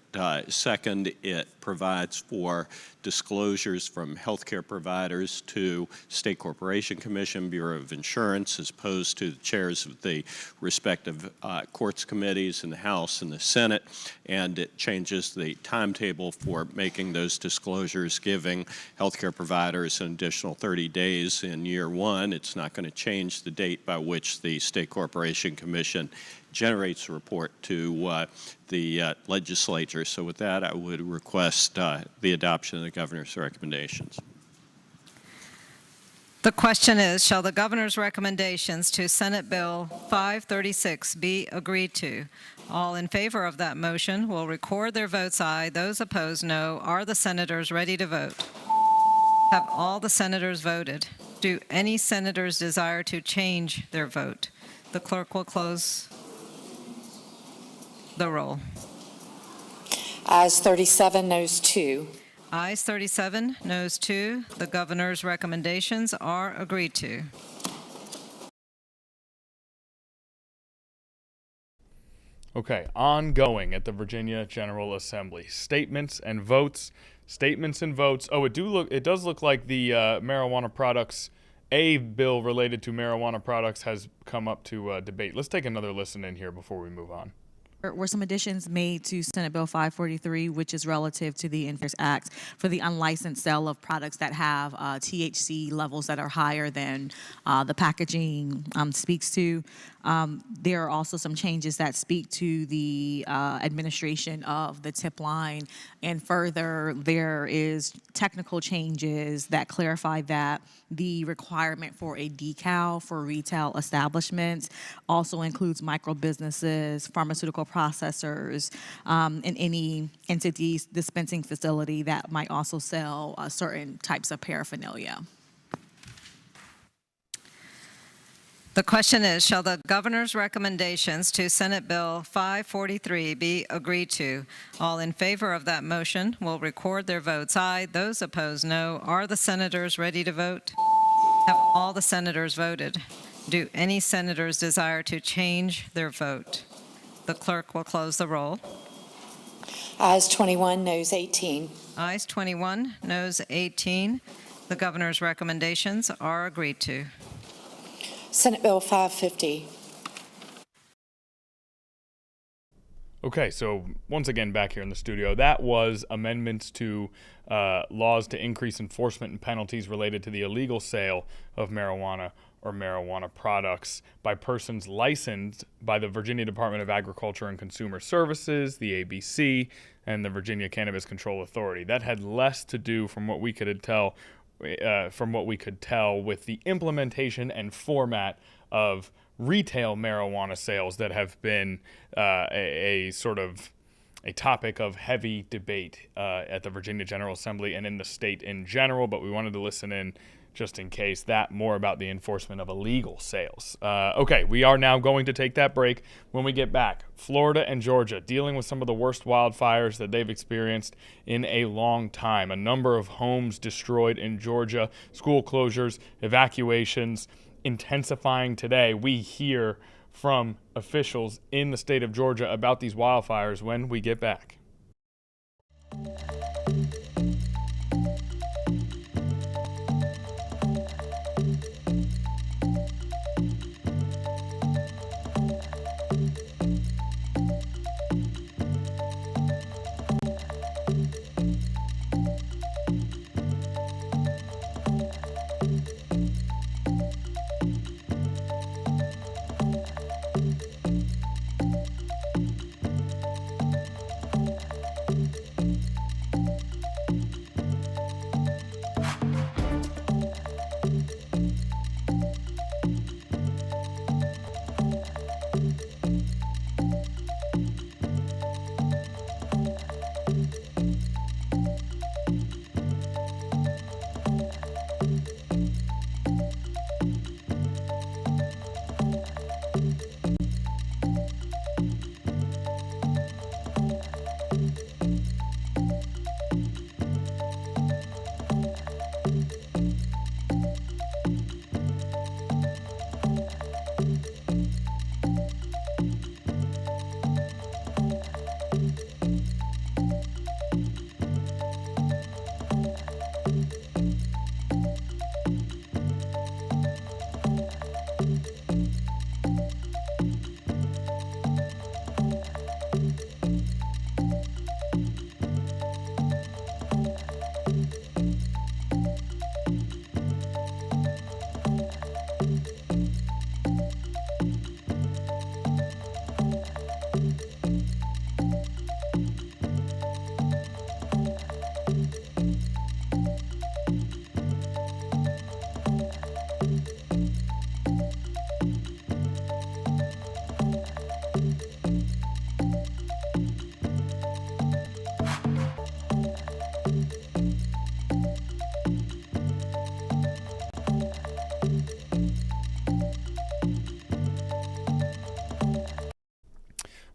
second, it provides for disclosures from healthcare providers to State Corporation Commission, Bureau of Insurance, as opposed to the chairs of the respective courts committees in the House and the Senate. And it changes the timetable for making those disclosures, giving healthcare providers an additional 30 days in year one. It's not going to change the date by which the State Corporation Commission generates a report to the legislature. So with that, I would request the adoption of the governor's recommendations. The question is, shall the governor's recommendations to Senate Bill 536 be agreed to? All in favor of that motion will record their votes aye. Those opposed, no. Are the senators ready to vote? Have all the senators voted? Do any senators desire to change their vote? The clerk will close the roll. Ayes 37, noes 2. Ayes 37, noes 2. The governor's recommendations are agreed to. Okay, ongoing at the Virginia General Assembly. Statements and votes. Statements and votes. Oh, it does look like the marijuana products, a bill related to marijuana products has come up to debate. Let's take another listen in here before we move on. Were some additions made to Senate Bill 543, which is relative to the Enforcement Act for the unlicensed sale of products that have THC levels that are higher than the packaging speaks to. There are also some changes that speak to the administration of the tip line. And further, there is technical changes that clarify that the requirement for a decal for retail establishments also includes micro businesses, pharmaceutical processors, and any entities dispensing facility that might also sell certain types of paraphernalia. The question is, shall the governor's recommendations to Senate Bill 543 be agreed to? All in favor of that motion will record their votes aye. Those opposed, no. Are the senators ready to vote? Have all the senators voted? Do any senators desire to change their vote? The clerk will close the roll. Ayes 21, noes 18. Ayes 21, noes 18. The governor's recommendations are agreed to. Senate Bill 550. Okay, so once again back here in the studio, that was amendments to laws to increase enforcement and penalties related to the illegal sale of marijuana or marijuana products by persons licensed by the Virginia Department of Agriculture and Consumer Services, the ABC, and the Virginia Cannabis Control Authority. That had less to do, from what we could tell, with the implementation and format of retail marijuana sales that have been a sort of a topic of heavy debate at the Virginia General Assembly and in the state in general, but we wanted to listen in just in case that more about the enforcement of illegal sales. Okay, we are now going to take that break. When we get back, Florida and Georgia dealing with some of the worst wildfires that they've experienced in a long time. A number of homes destroyed in Georgia, school closures, evacuations intensifying today. We hear from officials in the state of Georgia about these wildfires when we get back.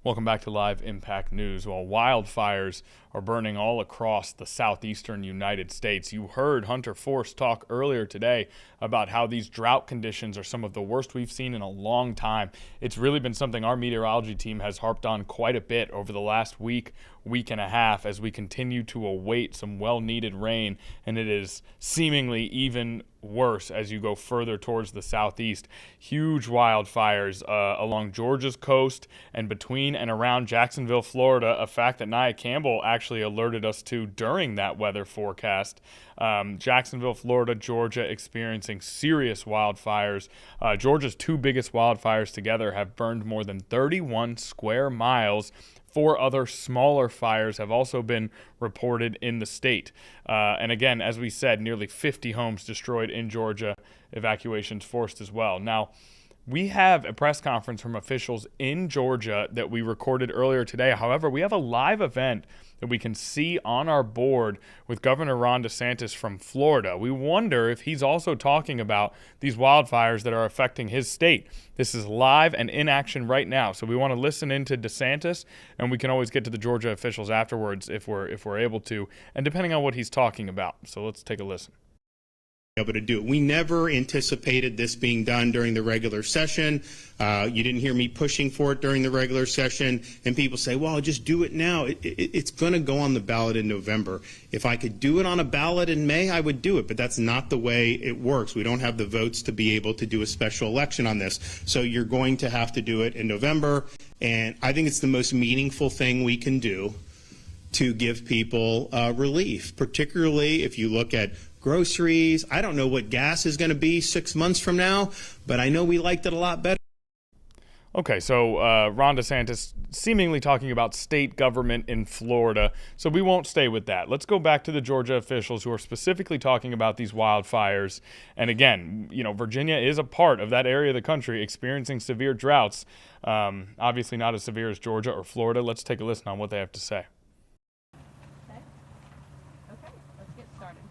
Welcome back to Live Impact News. While wildfires are burning all across the southeastern United States, you heard Hunter Force talk earlier today about how these drought conditions are some of the worst we've seen in a long time. It's really been something our meteorology team has harped on quite a bit over the last week and a half as we continue to await some well-needed rain, and it is seemingly even worse as you go further towards the southeast. Huge wildfires along Georgia's coast and between and around Jacksonville, Florida, a fact that Nia Campbell actually alerted us to during that weather forecast. Jacksonville, Florida, Georgia experiencing serious wildfires. Georgia's two biggest wildfires together have burned more than 31 square miles. 4 other smaller fires have also been reported in the state. And again, as we said, nearly 50 homes destroyed in Georgia, evacuations forced as well. Now, we have a press conference from officials in Georgia that we recorded earlier today. However, we have a live event that we can see on our board with Governor Ron DeSantis from Florida. We wonder if he's also talking about these wildfires that are affecting his state. This is live and in action right now. So we want to listen into DeSantis, and we can always get to the Georgia officials afterwards if we're able to, and depending on what he's talking about. So let's take a listen. Able to do it. We never anticipated this being done during the regular session. You didn't hear me pushing for it during the regular session, and people say, well, just do it now. It's going to go on the ballot in November. If I could do it on a ballot in May, I would do it, but that's not the way it works. We don't have the votes to be able to do a special election on this. So you're going to have to do it in November, and I think it's the most meaningful thing we can do to give people relief, particularly if you look at groceries. I don't know what gas is going to be 6 months from now, but I know we liked it a lot better. Okay, so Ron DeSantis seemingly talking about state government in Florida, so we won't stay with that. Let's go back to the Georgia officials who are specifically talking about these wildfires. And again, Virginia is a part of that area of the country experiencing severe droughts, obviously not as severe as Georgia or Florida. Let's take a listen on what they have to say. Okay, let's get started.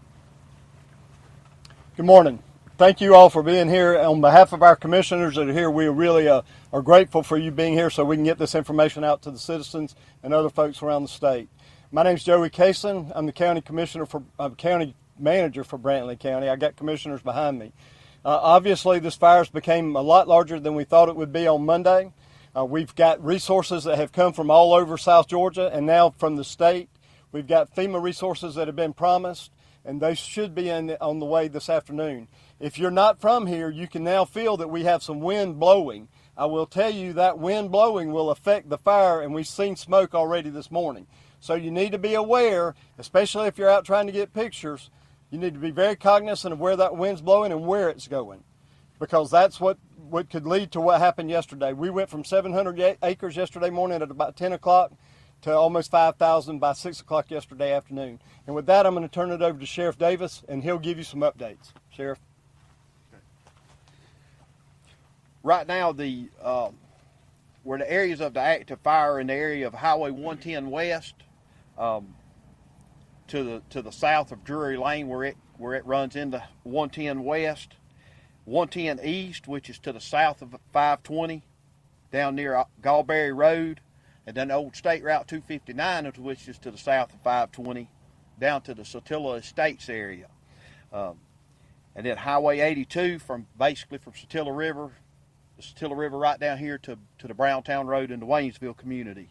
Good morning. Thank you all for being here. On behalf of our commissioners that are here, we really are grateful for you being here so we can get this information out to the citizens and other folks around the state. My name is Joey Kaysen. I'm the county county manager for Brantley County. I got commissioners behind me. Obviously, this fires became a lot larger than we thought it would be on Monday. We've got resources that have come from all over South Georgia and now from the state. We've got FEMA resources that have been promised, and they should be on the way this afternoon. If you're not from here, you can now feel that we have some wind blowing. I will tell you that wind blowing will affect the fire, and we've seen smoke already this morning. So you need to be aware, especially if you're out trying to get pictures, you need to be very cognizant of where that wind's blowing and where it's going, because that's what could lead to what happened yesterday. We went from 700 acres yesterday morning at about 10 o'clock to almost 5,000 by 6 o'clock yesterday afternoon. And with that, I'm going to turn it over to Sheriff Davis, and he'll give you some updates. Sheriff. Right now, where the areas of the active fire in the area of Highway 110 West to the south of Drury Lane, where it runs into 110 West, 110 East, which is to the south of 520, down near Gallberry Road, and then Old State Route 259, which is to the south of 520, down to the Satilla Estates area, and then Highway 82 basically from Satilla River. The Satilla River right down here to the Browntown Road in the Waynesville community.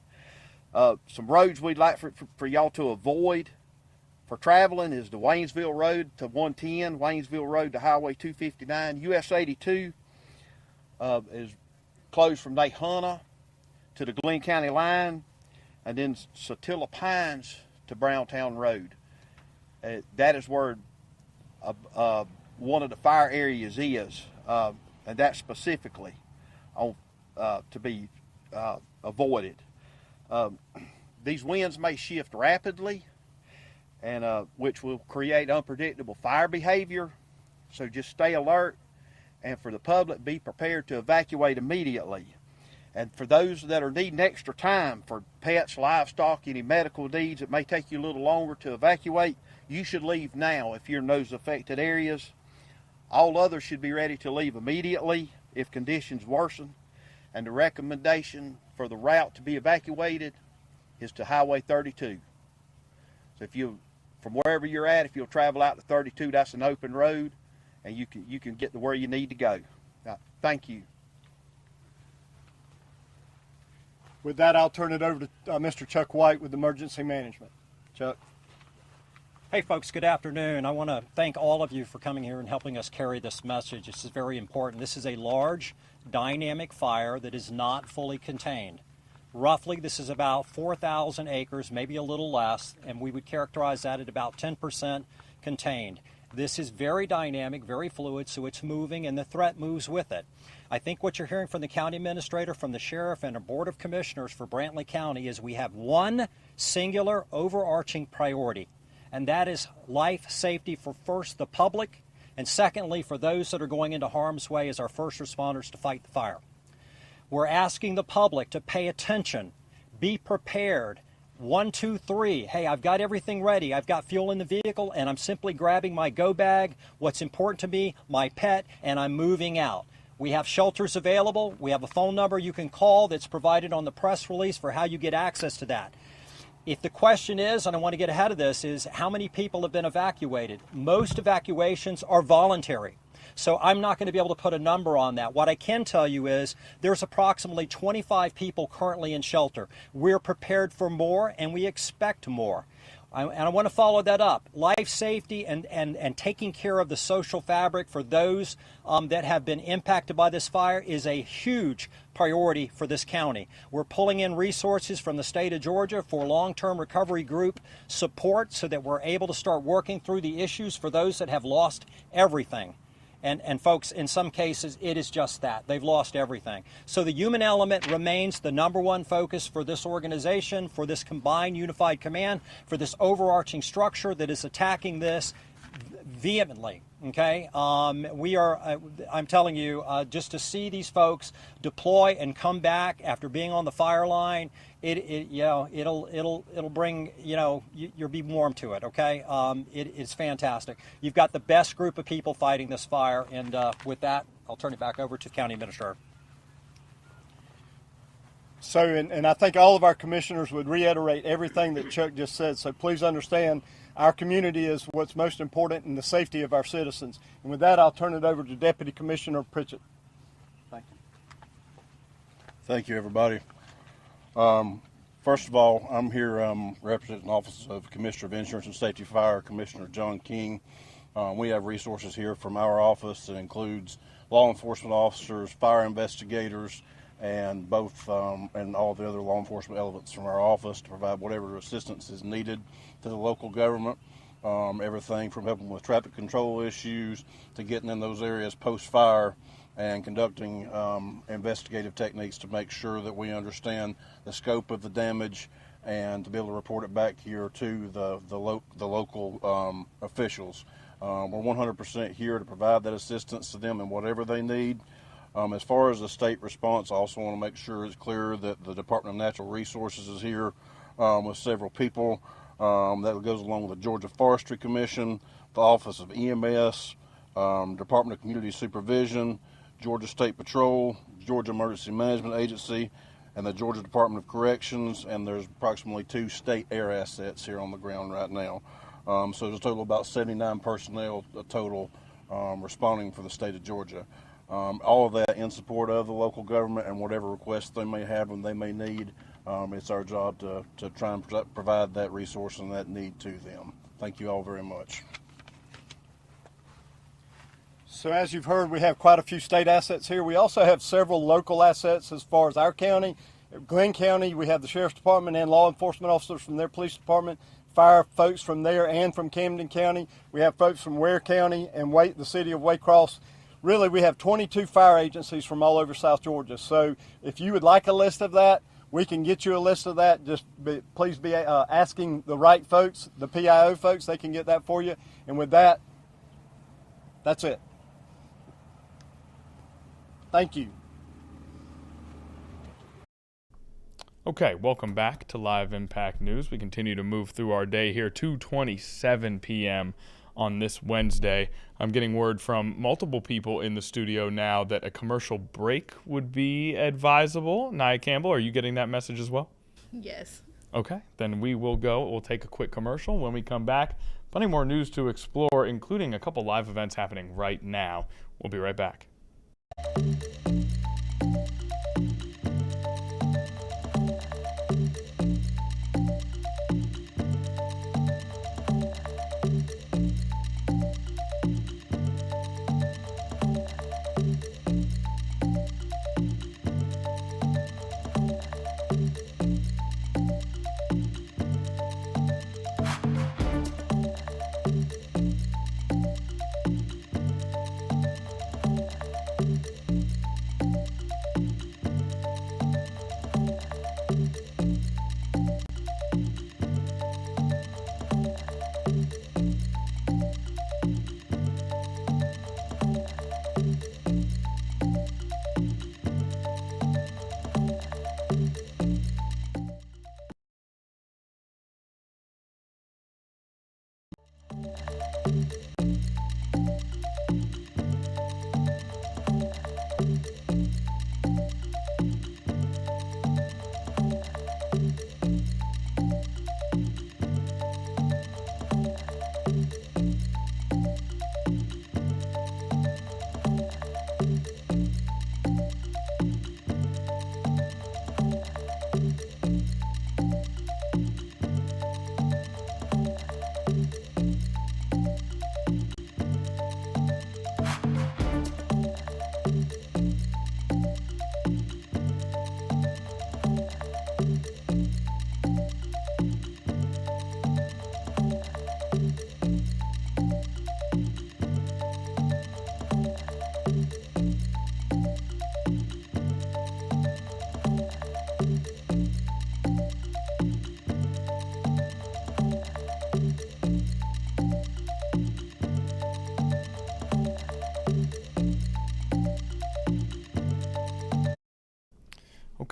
Some roads we'd like for y'all to avoid for traveling is the Waynesville Road to 110, Waynesville Road to Highway 259. US 82 is closed from Nahunta to the Glenn County line, and then Satilla Pines to Browntown Road. That is where one of the fire areas is. And that's specifically to be avoided. These winds may shift rapidly, and which will create unpredictable fire behavior. So just stay alert, and for the public, be prepared to evacuate immediately. And for those that are needing extra time for pets, livestock, any medical needs, it may take you a little longer to evacuate. You should leave now if you're in those affected areas. All others should be ready to leave immediately if conditions worsen. And the recommendation for the route to be evacuated is to Highway 32. So from wherever you're at, if you'll travel out to 32, that's an open road, and you can get to where you need to go. Thank you. With that, I'll turn it over to Mr. Chuck White with Emergency Management. Chuck. Hey folks, good afternoon. I want to thank all of you for coming here and helping us carry this message. This is very important. This is a large, dynamic fire that is not fully contained. Roughly, this is about 4,000 acres, maybe a little less, and we would characterize that at about 10% contained. This is very dynamic, very fluid, so it's moving and the threat moves with it. I think what you're hearing from the county administrator, from the sheriff, and a board of commissioners for Brantley County is we have one singular overarching priority, and that is life safety for first the public, and secondly for those that are going into harm's way as our first responders to fight the fire. We're asking the public to pay attention, be prepared. 1, 2, 3. Hey, I've got everything ready. I've got fuel in the vehicle, and I'm simply grabbing my go bag, what's important to me, my pet, and I'm moving out. We have shelters available. We have a phone number you can call that's provided on the press release for how you get access to that. If the question is, and I want to get ahead of this, is how many people have been evacuated? Most evacuations are voluntary. So I'm not going to be able to put a number on that. What I can tell you is there's approximately 25 people currently in shelter. We're prepared for more, and we expect more. And I want to follow that up. Life safety and taking care of the social fabric for those that have been impacted by this fire is a huge priority for this county. We're pulling in resources from the state of Georgia for long-term recovery group support so that we're able to start working through the issues for those that have lost everything. And folks, in some cases, it is just that. They've lost everything. So the human element remains the number one focus for this organization, for this combined unified command, for this overarching structure that is attacking this vehemently. Okay, we are. I'm telling you, just to see these folks deploy and come back after being on the fire line, it'll bring, you'll be warm to it. Okay, it's fantastic. You've got the best group of people fighting this fire, and with that, I'll turn it back over to the county administrator. So, and I think all of our commissioners would reiterate everything that Chuck just said. So please understand, our community is what's most important in the safety of our citizens. And with that, I'll turn it over to Deputy Commissioner Pritchett. Thank you. Thank you, everybody. First of all, I'm here representing the Office of Commissioner of Insurance and Safety Fire, Commissioner John King. We have resources here from our office that includes law enforcement officers, fire investigators, and both and all the other law enforcement elements from our office to provide whatever assistance is needed to the local government. Everything from helping with traffic control issues to getting in those areas post-fire and conducting investigative techniques to make sure that we understand the scope of the damage and to be able to report it back here to the local officials. We're 100% here to provide that assistance to them in whatever they need. As far as the state response, I also want to make sure it's clear that the Department of Natural Resources is here with several people. That goes along with the Georgia Forestry Commission, the Office of EMS, Department of Community Supervision, Georgia State Patrol, Georgia Emergency Management Agency, and the Georgia Department of Corrections, and there's approximately 2 state air assets here on the ground right now. So there's a total of about 79 personnel total responding for the state of Georgia. All of that in support of the local government and whatever requests they may have and they may need. It's our job to try and provide that resource and that need to them. Thank you all very much. So as you've heard, we have quite a few state assets here. We also have several local assets as far as our county. Glenn County, we have the Sheriff's Department and law enforcement officers from their police department, fire folks from there and from Camden County. We have folks from Ware County and the city of Waycross. Really, we have 22 fire agencies from all over South Georgia. So if you would like a list of that, we can get you a list of that. Please be asking the right folks, the PIO folks. They can get that for you. And with that, that's it. Thank you. Okay, welcome back to Live Impact News. We continue to move through our day here, 2:27 p.m. on this Wednesday. I'm getting word from multiple people in the studio now that a commercial break would be advisable. Nia Campbell, are you getting that message as well? Yes. Okay, then we will go. We'll take a quick commercial. When we come back, plenty more news to explore, including a couple live events happening right now. We'll be right back.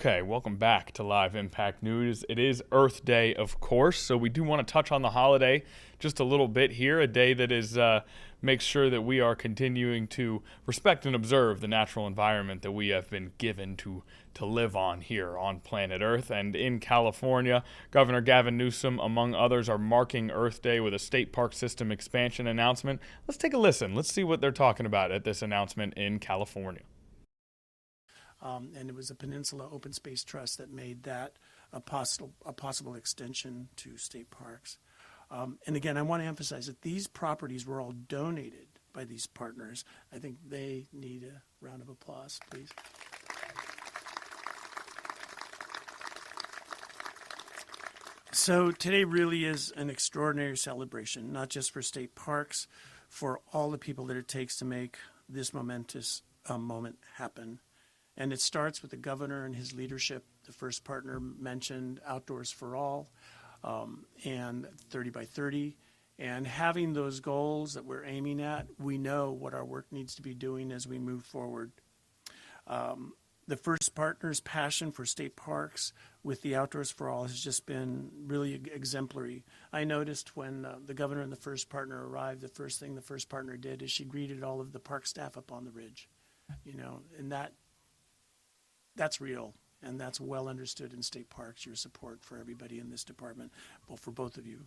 Okay, welcome back to Live Impact News. It is Earth Day, of course, so we do want to touch on the holiday just a little bit here, a day that is makes sure that we are continuing to respect and observe the natural environment that we have been given to live on here on planet Earth. And in California, Governor Gavin Newsom, among others, are marking Earth Day with a state park system expansion announcement. Let's take a listen. Let's see what they're talking about at this announcement in California. And it was the Peninsula Open Space Trust that made that a possible extension to state parks. And again, I want to emphasize that these properties were all donated by these partners. I think they need a round of applause, please. So today really is an extraordinary celebration, not just for state parks, for all the people that it takes to make this momentous moment happen. And it starts with the governor and his leadership. The first partner mentioned Outdoors for All and 30 by 30. And having those goals that we're aiming at, we know what our work needs to be doing as we move forward. The first partner's passion for state parks with the Outdoors for All has just been really exemplary. I noticed when the governor and the first partner arrived, the first thing the first partner did is she greeted all of the park staff up on the ridge, and that's real, and that's well understood in state parks, your support for everybody in this department, well, for both of you.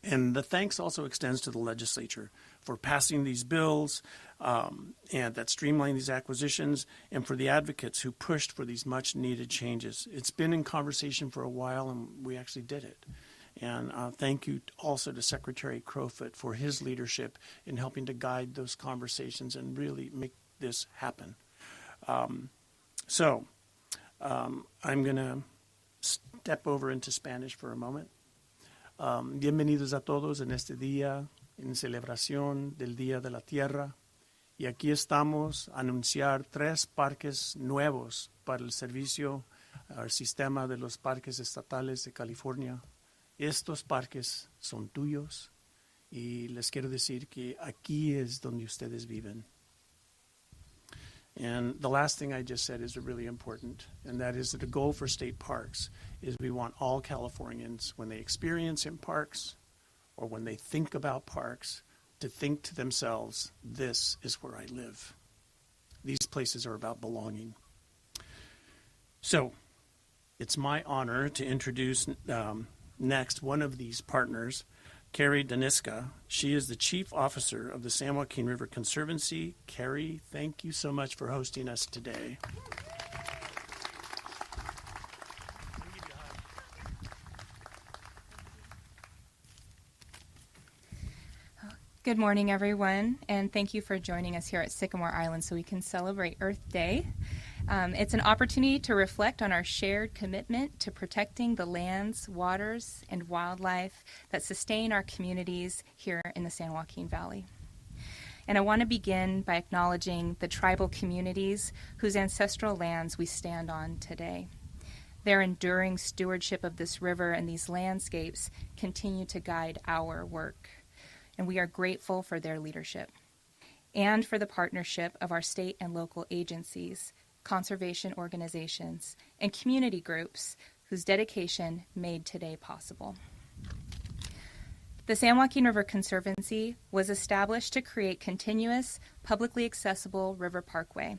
And the thanks also extends to the legislature for passing these bills and that streamline these acquisitions, and for the advocates who pushed for these much needed changes. It's been in conversation for a while, and we actually did it. And thank you also to Secretary Crowfoot for his leadership in helping to guide those conversations and really make this happen. I'm going to step over into Spanish for a moment. Bienvenidos a todos en este día, en celebración del Día de la Tierra. Y aquí estamos a anunciar 3 parques nuevos para el servicio al sistema de los parques estatales de California. Estos parques son tuyos y les quiero decir que aquí es donde ustedes viven. And the last thing I just said is really important, and that is that the goal for state parks is we want all Californians, when they experience in parks or when they think about parks, to think to themselves, this is where I live. These places are about belonging. So it's my honor to introduce next one of these partners, Carrie Daniska. She is the Chief Officer of the San Joaquin River Conservancy. Carrie, thank you so much for hosting us today. Good morning, everyone, and thank you for joining us here at Sycamore Island so we can celebrate Earth Day. It's an opportunity to reflect on our shared commitment to protecting the lands, waters, and wildlife that sustain our communities here in the San Joaquin Valley. And I want to begin by acknowledging the tribal communities whose ancestral lands we stand on today. Their enduring stewardship of this river and these landscapes continue to guide our work, and we are grateful for their leadership and for the partnership of our state and local agencies, conservation organizations, and community groups whose dedication made today possible. The San Joaquin River Conservancy was established to create continuous, publicly accessible river parkway,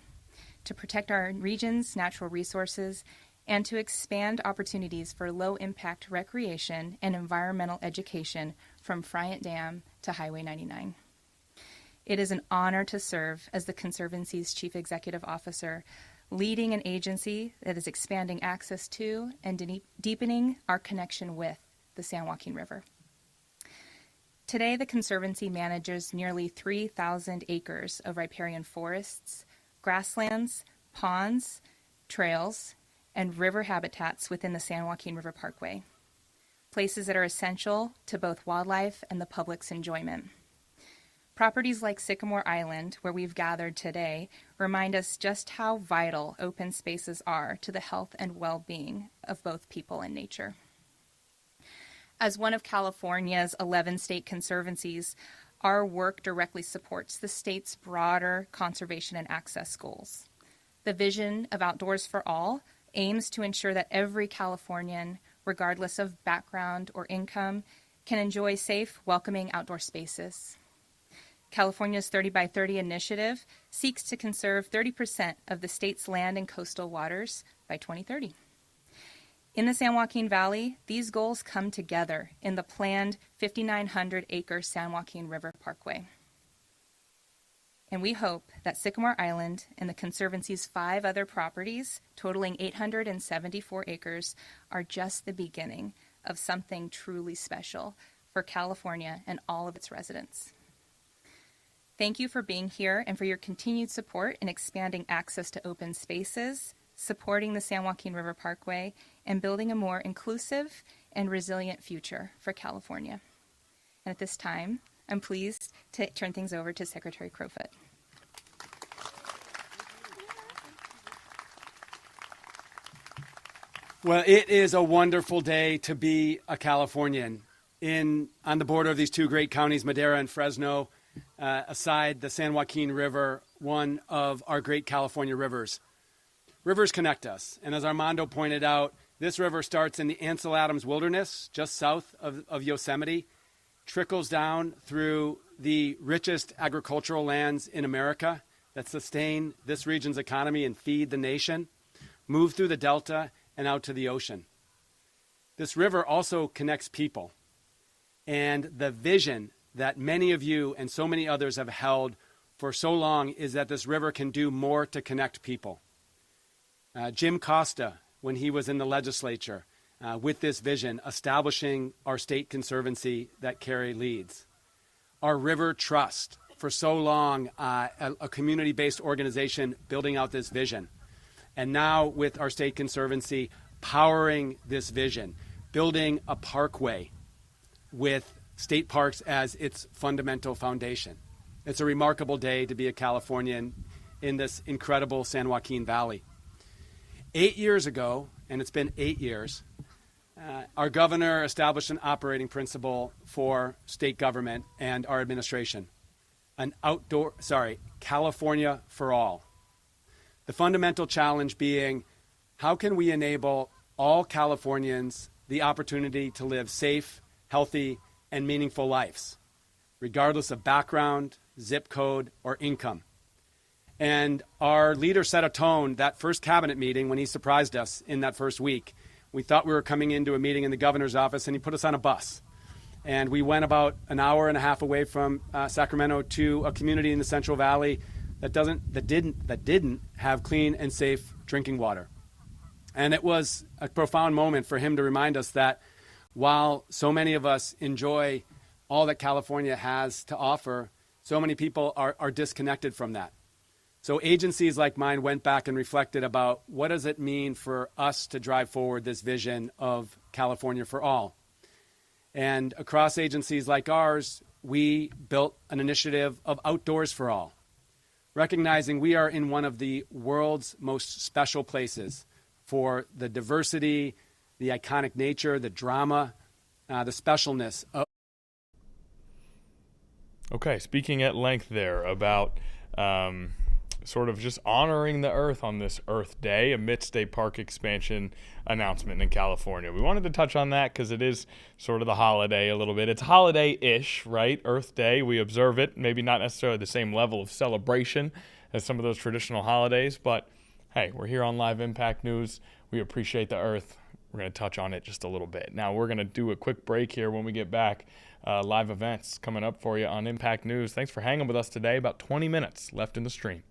to protect our region's natural resources, and to expand opportunities for low-impact recreation and environmental education from Friant Dam to Highway 99. It is an honor to serve as the Conservancy's Chief Executive Officer, leading an agency that is expanding access to and deepening our connection with the San Joaquin River. Today, the Conservancy manages nearly 3,000 acres of riparian forests, grasslands, ponds, trails, and river habitats within the San Joaquin River Parkway, places that are essential to both wildlife and the public's enjoyment. Properties like Sycamore Island, where we've gathered today, remind us just how vital open spaces are to the health and well-being of both people and nature. As one of California's 11 state conservancies, our work directly supports the state's broader conservation and access goals. The vision of Outdoors for All aims to ensure that every Californian, regardless of background or income, can enjoy safe, welcoming outdoor spaces. California's 30 by 30 initiative seeks to conserve 30% of the state's land and coastal waters by 2030. In the San Joaquin Valley, these goals come together in the planned 5,900-acre San Joaquin River Parkway. And we hope that Sycamore Island and the Conservancy's 5 other properties, totaling 874 acres, are just the beginning of something truly special for California and all of its residents. Thank you for being here and for your continued support in expanding access to open spaces, supporting the San Joaquin River Parkway, and building a more inclusive and resilient future for California. And at this time, I'm pleased to turn things over to Secretary Crowfoot. Well, it is a wonderful day to be a Californian. On the border of these 2 great counties, Madera and Fresno, aside the San Joaquin River, one of our great California rivers. Rivers connect us, and as Armando pointed out, this river starts in the Ansel Adams Wilderness, just south of Yosemite, trickles down through the richest agricultural lands in America that sustain this region's economy and feed the nation, move through the Delta and out to the ocean. This river also connects people, and the vision that many of you and so many others have held for so long is that this river can do more to connect people. Jim Costa, when he was in the legislature, with this vision, establishing our state conservancy that Carrie leads. Our River Trust, for so long, a community-based organization building out this vision. And now with our state conservancy powering this vision, building a parkway with state parks as its fundamental foundation. It's a remarkable day to be a Californian in this incredible San Joaquin Valley. 8 years ago, and it's been 8 years, our governor established an operating principle for state government and our administration, California for all. The fundamental challenge being, how can we enable all Californians the opportunity to live safe, healthy, and meaningful lives, regardless of background, zip code, or income? And our leader set a tone that first cabinet meeting when he surprised us in that first week. We thought we were coming into a meeting in the governor's office, and he put us on a bus. And we went about an hour and a half away from Sacramento to a community in the Central Valley that didn't have clean and safe drinking water. And it was a profound moment for him to remind us that while so many of us enjoy all that California has to offer, so many people are disconnected from that. So agencies like mine went back and reflected about what does it mean for us to drive forward this vision of California for all. And across agencies like ours, we built an initiative of Outdoors for All, recognizing we are in one of the world's most special places for the diversity, the iconic nature, the drama, the specialness of. Okay, speaking at length there about sort of just honoring the earth on this Earth Day amidst a park expansion announcement in California. We wanted to touch on that because it is sort of the holiday a little bit. It's holiday-ish, right? Earth Day, we observe it, maybe not necessarily the same level of celebration as some of those traditional holidays, but hey, we're here on Live Impact News. We appreciate the earth. We're going to touch on it just a little bit. Now, we're going to do a quick break here when we get back. Live events coming up for you on Impact News. Thanks for hanging with us today. About 20 minutes left in the stream.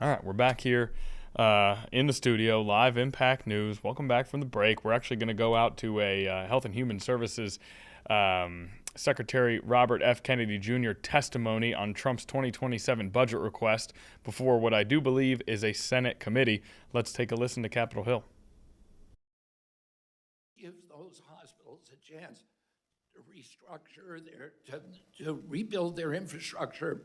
All right, we're back here in the studio, live Impact News. Welcome back from the break. We're actually going to go out to a Health and Human Services Secretary Robert F. Kennedy Jr. testimony on Trump's 2027 budget request before what I do believe is a Senate committee. Let's take a listen to Capitol Hill. Give those hospitals a chance to restructure to rebuild their infrastructure,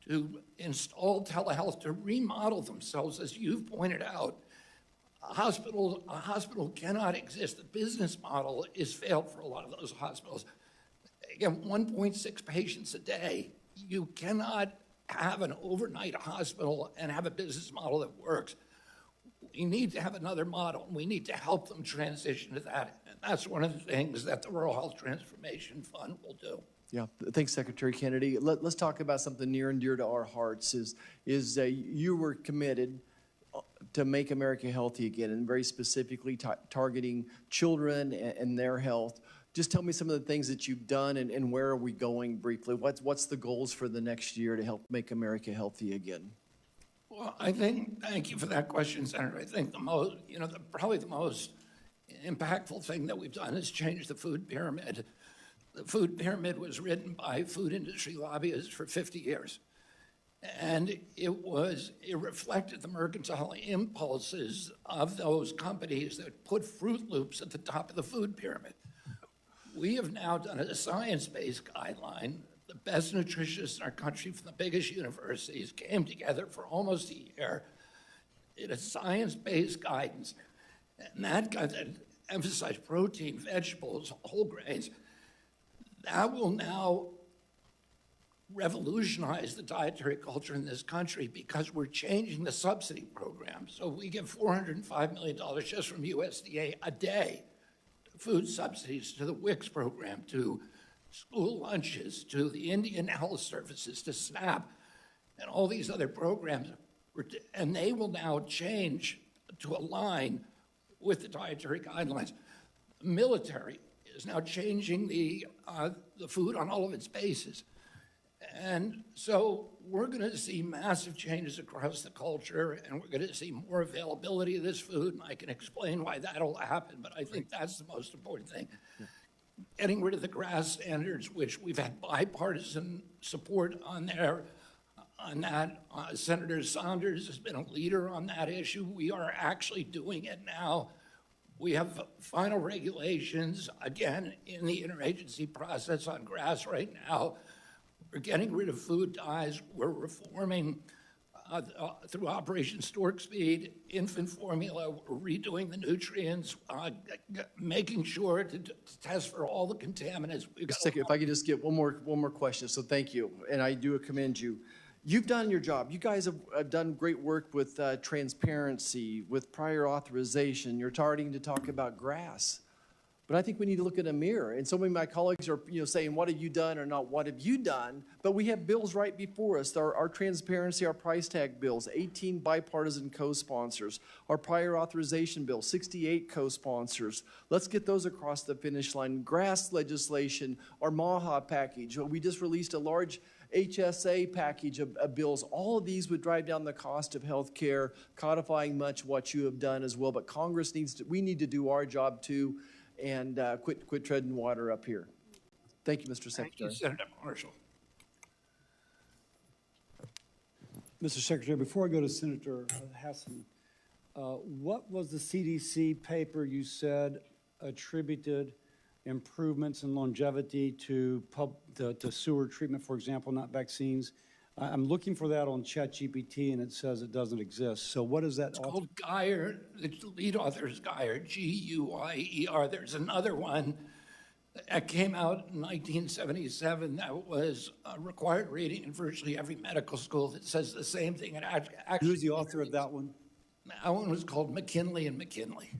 to install telehealth, to remodel themselves, as you've pointed out. A hospital cannot exist. The business model is failed for a lot of those hospitals. Again, 1.6 patients a day. You cannot have an overnight hospital and have a business model that works. We need to have another model, and we need to help them transition to that. And that's one of the things that the Rural Health Transformation Fund will do. Yeah, thanks, Secretary Kennedy. Let's talk about something near and dear to our hearts. You were committed to make America healthy again, and very specifically targeting children and their health. Just tell me some of the things that you've done and where are we going briefly? What's the goals for the next year to help make America healthy again? Well, thank you for that question, Senator. I think probably the most impactful thing that we've done is change the food pyramid. The food pyramid was written by food industry lobbyists for 50 years. And it reflected the mercantile impulses of those companies that put Fruit Loops at the top of the food pyramid. We have now done a science-based guideline. The best nutritionists in our country from the biggest universities came together for almost a year, did a science-based guidance, and that emphasized protein, vegetables, whole grains. That will now revolutionize the dietary culture in this country because we're changing the subsidy program. So we give $405 million just from USDA a day to food subsidies, to the WICS program, to school lunches, to the Indian Health Services, to SNAP, and all these other programs. And they will now change to align with the dietary guidelines. The military is now changing the food on all of its bases. And so we're going to see massive changes across the culture, and we're going to see more availability of this food, and I can explain why that'll happen, but I think that's the most important thing. Yeah. Getting rid of the GRAS standards, which we've had bipartisan support on that. Senator Saunders has been a leader on that issue. We are actually doing it now. We have final regulations, again, in the interagency process on GRAS right now. We're getting rid of food dyes. We're reforming through Operation Stork Speed, infant formula. We're redoing the nutrients, making sure to test for all the contaminants. If I could just get one more question. So thank you, and I do commend you. You've done your job. You guys have done great work with transparency, with prior authorization. You're starting to talk about GRAS. But I think we need to look in a mirror. And so many of my colleagues are saying, what have you done or not what have you done? But we have bills right before us. Our transparency, our price tag bills, 18 bipartisan co-sponsors. Our prior authorization bill, 68 co-sponsors. Let's get those across the finish line. GRAS legislation, our MAHA package. We just released a large HSA package of bills. All of these would drive down the cost of health care, codifying much what you have done as well. But Congress we need to do our job too, and quit treading water up here. Thank you, Mr. Secretary. Thank you, Senator Marshall. Mr. Secretary, before I go to Senator Hassan, what was the CDC paper you said attributed improvements in longevity to sewer treatment, for example, not vaccines? I'm looking for that on ChatGPT, and it says it doesn't exist. So what is that? It's called Guyer. The lead author is Guyer, G-U-Y-E-R. There's another one that came out in 1977 that was required reading in virtually every medical school that says the same thing. And actually, who's the author of that one? That one was called McKinley and McKinley.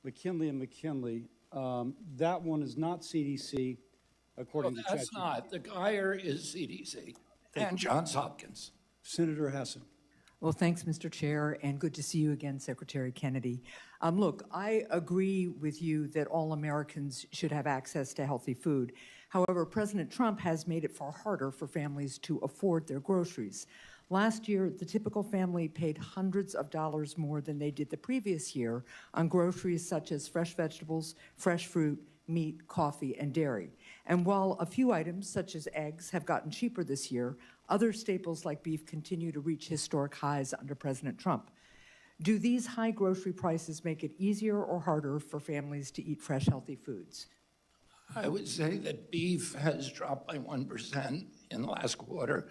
McKinley and McKinley. That one is not CDC, according to ChatGPT. That's not. The Guyer is CDC. And Johns Hopkins. Senator Hassan. Well, thanks, Mr. Chair, and good to see you again, Secretary Kennedy. Look, I agree with you that all Americans should have access to healthy food. However, President Trump has made it far harder for families to afford their groceries. Last year, the typical family paid hundreds of dollars more than they did the previous year on groceries such as fresh vegetables, fresh fruit, meat, coffee, and dairy. And while a few items, such as eggs, have gotten cheaper this year, other staples like beef continue to reach historic highs under President Trump. Do these high grocery prices make it easier or harder for families to eat fresh, healthy foods? I would say that beef has dropped by 1% in the last quarter.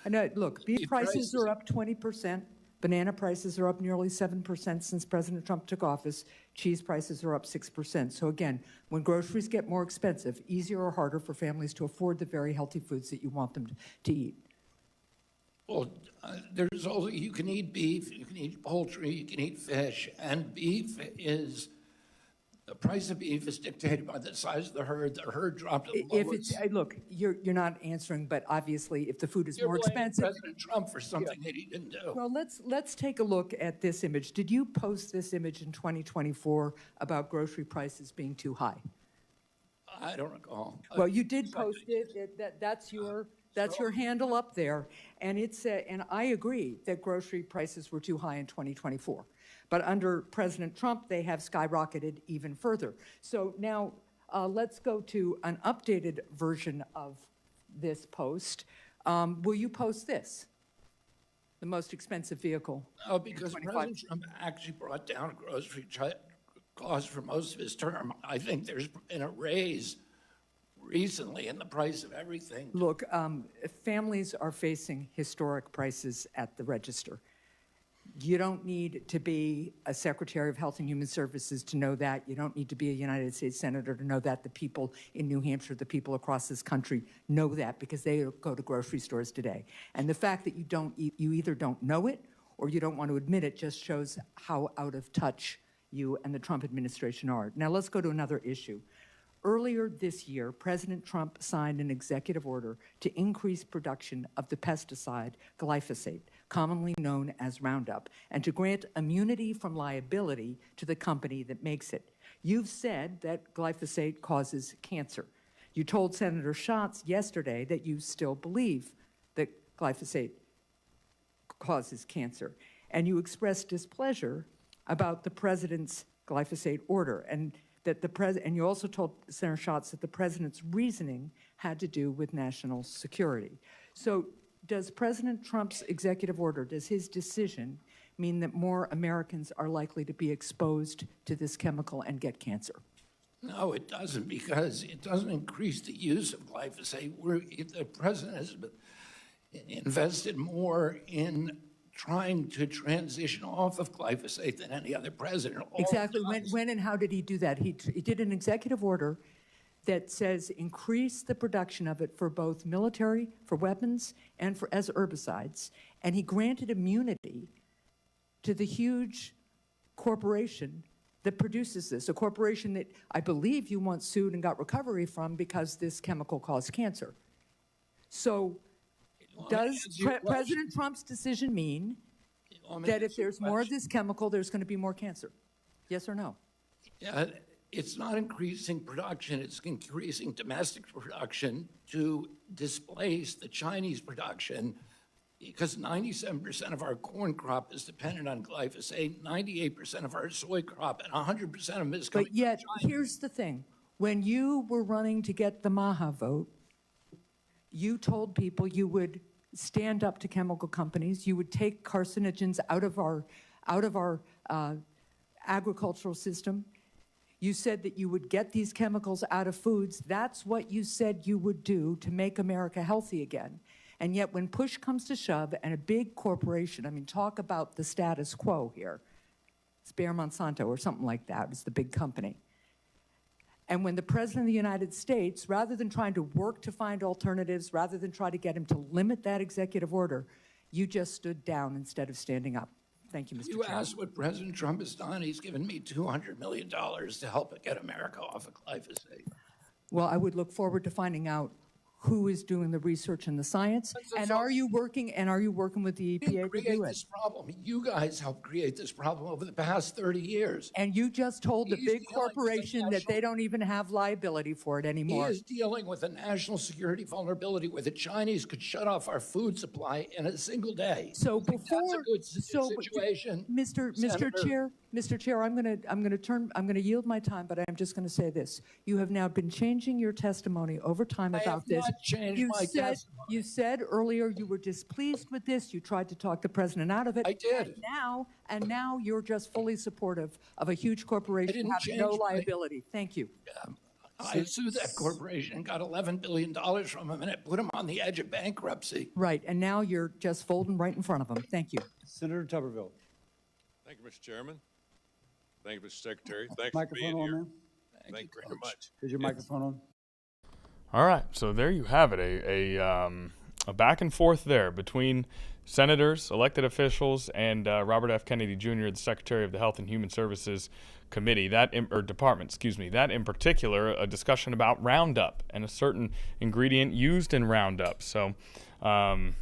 I know, look, beef prices are up 20%. Banana prices are up nearly 7% since President Trump took office. Cheese prices are up 6%. So again, when groceries get more expensive, easier or harder for families to afford the very healthy foods that you want them to eat? Well, there's also, you can eat beef, you can eat poultry, you can eat fish, and the price of beef is dictated by the size of the herd. The herd dropped to the lowest. Look, you're not answering, but obviously if the food is You're more blaming expensive. President Trump for something that he didn't do. Well, let's take a look at this image. Did you post this image in 2024 about grocery prices being too high? I don't recall. Well, you did post it. That's your handle up there, and and I agree that grocery prices were too high in 2024. But under President Trump, they have skyrocketed even further. So now let's go to an updated version of this post. Will you post this? The most expensive vehicle. No, because President Trump actually brought down grocery costs for most of his term. I think there's been a raise recently in the price of everything. Look, families are facing historic prices at the register. You don't need to be a Secretary of Health and Human Services to know that. You don't need to be a United States Senator to know that. The people in New Hampshire, the people across this country know that because they go to grocery stores today. And the fact that you either don't know it or you don't want to admit it just shows how out of touch you and the Trump administration are. Now let's go to another issue. Earlier this year, President Trump signed an executive order to increase production of the pesticide glyphosate, commonly known as Roundup, and to grant immunity from liability to the company that makes it. You've said that glyphosate causes cancer. You told Senator Schatz yesterday that you still believe that glyphosate causes cancer, and you expressed displeasure about the president's glyphosate order, and you also told Senator Schatz that the president's reasoning had to do with national security. So does President Trump's executive order, does his decision mean that more Americans are likely to be exposed to this chemical and get cancer? No, it doesn't, because it doesn't increase the use of glyphosate. The president has invested more in trying to transition off of glyphosate than any other president. Exactly. When and how did he do that? He did an executive order that says increase the production of it for both military, for weapons, and as herbicides. And he granted immunity to the huge corporation that produces this, a corporation that I believe you once sued and got recovery from because this chemical caused cancer. So does President Trump's decision mean that if there's more of this chemical, there's going to be more cancer? Yes or no? It's not increasing production, it's increasing domestic production to displace the Chinese production, because 97% of our corn crop is dependent on glyphosate, 98% of our soy crop, and 100% of them is coming But yet, from China. here's the thing. When you were running to get the Maha vote, you told people you would stand up to chemical companies, you would take carcinogens out of our agricultural system. You said that you would get these chemicals out of foods. That's what you said you would do to make America healthy again. And yet when push comes to shove and a big corporation, I mean, talk about the status quo here. It's Bayer Monsanto or something like that. It's the big company. And when the President of the United States, rather than trying to work to find alternatives, rather than try to get him to limit that executive order, you just stood down instead of standing up. Thank you, Mr. You Chairman. asked what President Trump has done. He's given me $200 million to help get America off of glyphosate. Well, I would look forward to finding out who is doing the research and the science? And are you working with the EPA to do Create it? this problem. You guys helped create this problem over the past 30 years. And you just told the He's big dealing with corporation that they don't even have liability for it He anymore. is dealing with a national security vulnerability where the Chinese could shut off our food supply in a single day. So That's a before, good situation. Mr. Chair, I'm going to yield my time, but I'm just going to say this. You have now been changing your testimony over time about this. Not changed my testimony. You said earlier you were displeased with this. You tried to talk the president out of it. I did. And now you're just fully supportive of a huge corporation didn't having no change my- liability. Thank you. I sued that corporation, got $11 billion from them, and it put them on the edge of bankruptcy. Right, and now you're just folding right in front of them. Thank you. Senator Tuberville. Thank you, Mr. Chairman. Thank you, Mr. Secretary. Thanks for Microphone being on, here. man. Thank you very much. Is your microphone on? All right, so there you have it, a back and forth there between senators, elected officials, and Robert F. Kennedy Jr., the Secretary of the Health and Human Services Committee, Department, that in particular, a discussion about Roundup and a certain ingredient used in Roundup. So an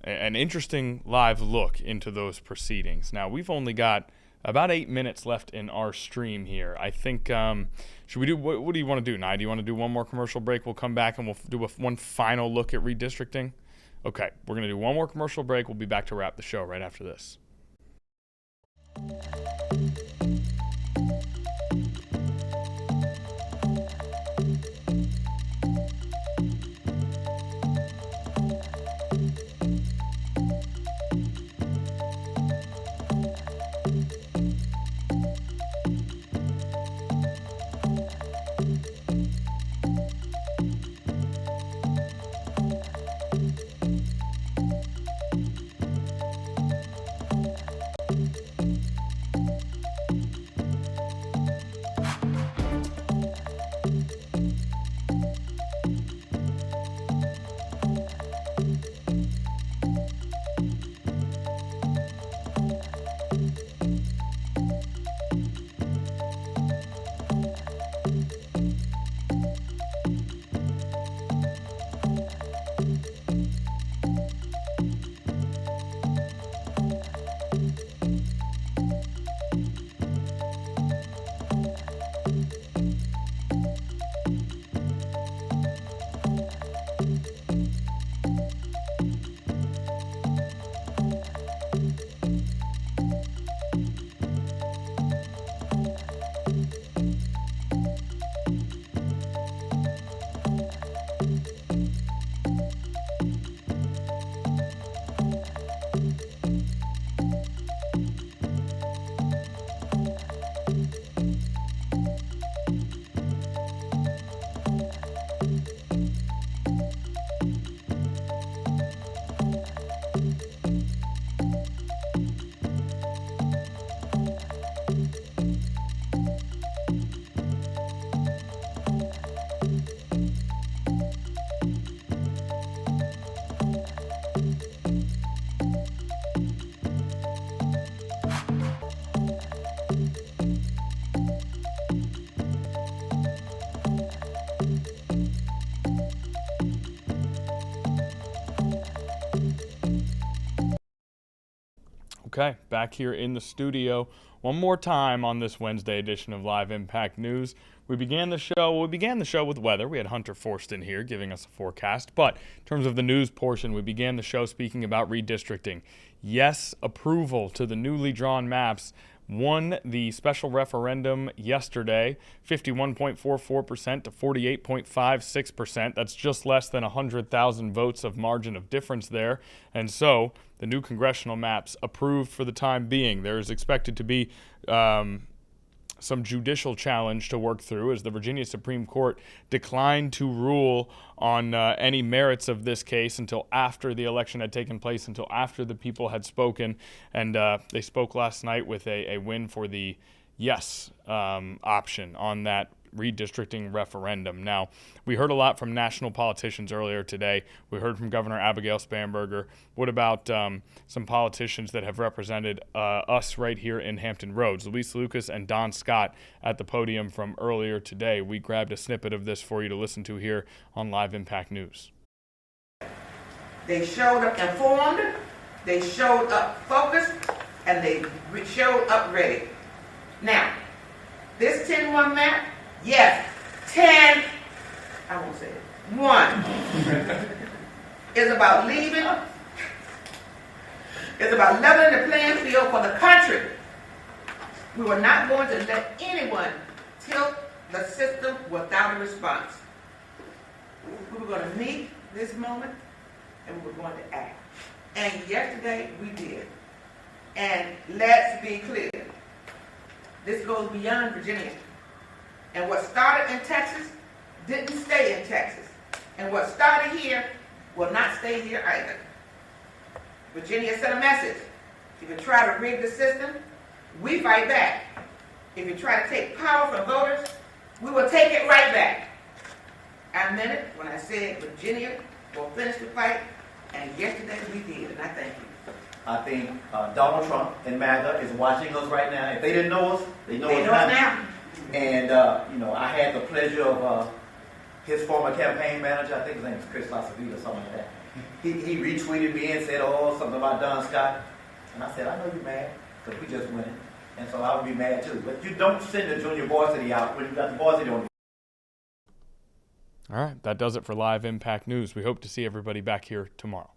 interesting live look into those proceedings. Now, we've only got about 8 minutes left in our stream here. I think, should we do, what do you want to do, Nye? Do you want to do one more commercial break? We'll come back and we'll do one final look at redistricting. Okay, we're going to do one more commercial break. We'll be back to wrap the show right after this. Okay, back here in the studio one more time on this Wednesday edition of Live Impact News. We began the show with weather. We had Hunter Forston here giving us a forecast. But in terms of the news portion, we began the show speaking about redistricting. Yes, approval to the newly drawn maps won the special referendum yesterday, 51.44% to 48.56%. That's just less than 100,000 votes of margin of difference there. And so the new congressional maps approved for the time being. There is expected to be some judicial challenge to work through as the Virginia Supreme Court declined to rule on any merits of this case until after the election had taken place, until after the people had spoken. And they spoke last night with a win for the yes option on that redistricting referendum. Now, we heard a lot from national politicians earlier today. We heard from Governor Abigail Spanberger. What about some politicians that have represented us right here in Hampton Roads? Luis Lucas and Don Scott at the podium from earlier today. We grabbed a snippet of this for you to listen to here on Live Impact News. They showed up informed, they showed up focused, and they showed up ready. Now, this 10-1 map, yes, 10, I won't say it, 1, is about leaving, it's about leveling the playing field for the country. We were not going to let anyone tilt the system without a response. We were going to meet this moment, and we were going to act. And yesterday, we did. And let's be clear, this goes beyond Virginia. And what started in Texas didn't stay in Texas. And what started here will not stay here either. Virginia sent a message. If you try to rig the system, we fight back. If you try to take power from voters, we will take it right back. I meant it when I said Virginia will finish the fight, and yesterday we did, and I thank you. I think Donald Trump and MAGA is watching us right now. If they didn't know us, they know us now. And, I had the pleasure of his former campaign manager, I think his name is Chris Lasavita or something like that. He retweeted me and said, something about Don Scott. And I said, I know you're mad, because we just winning. And so I would be mad too. But you don't send the junior varsity out when you got the varsity on. All right, that does it for Live Impact News. We hope to see everybody back here tomorrow.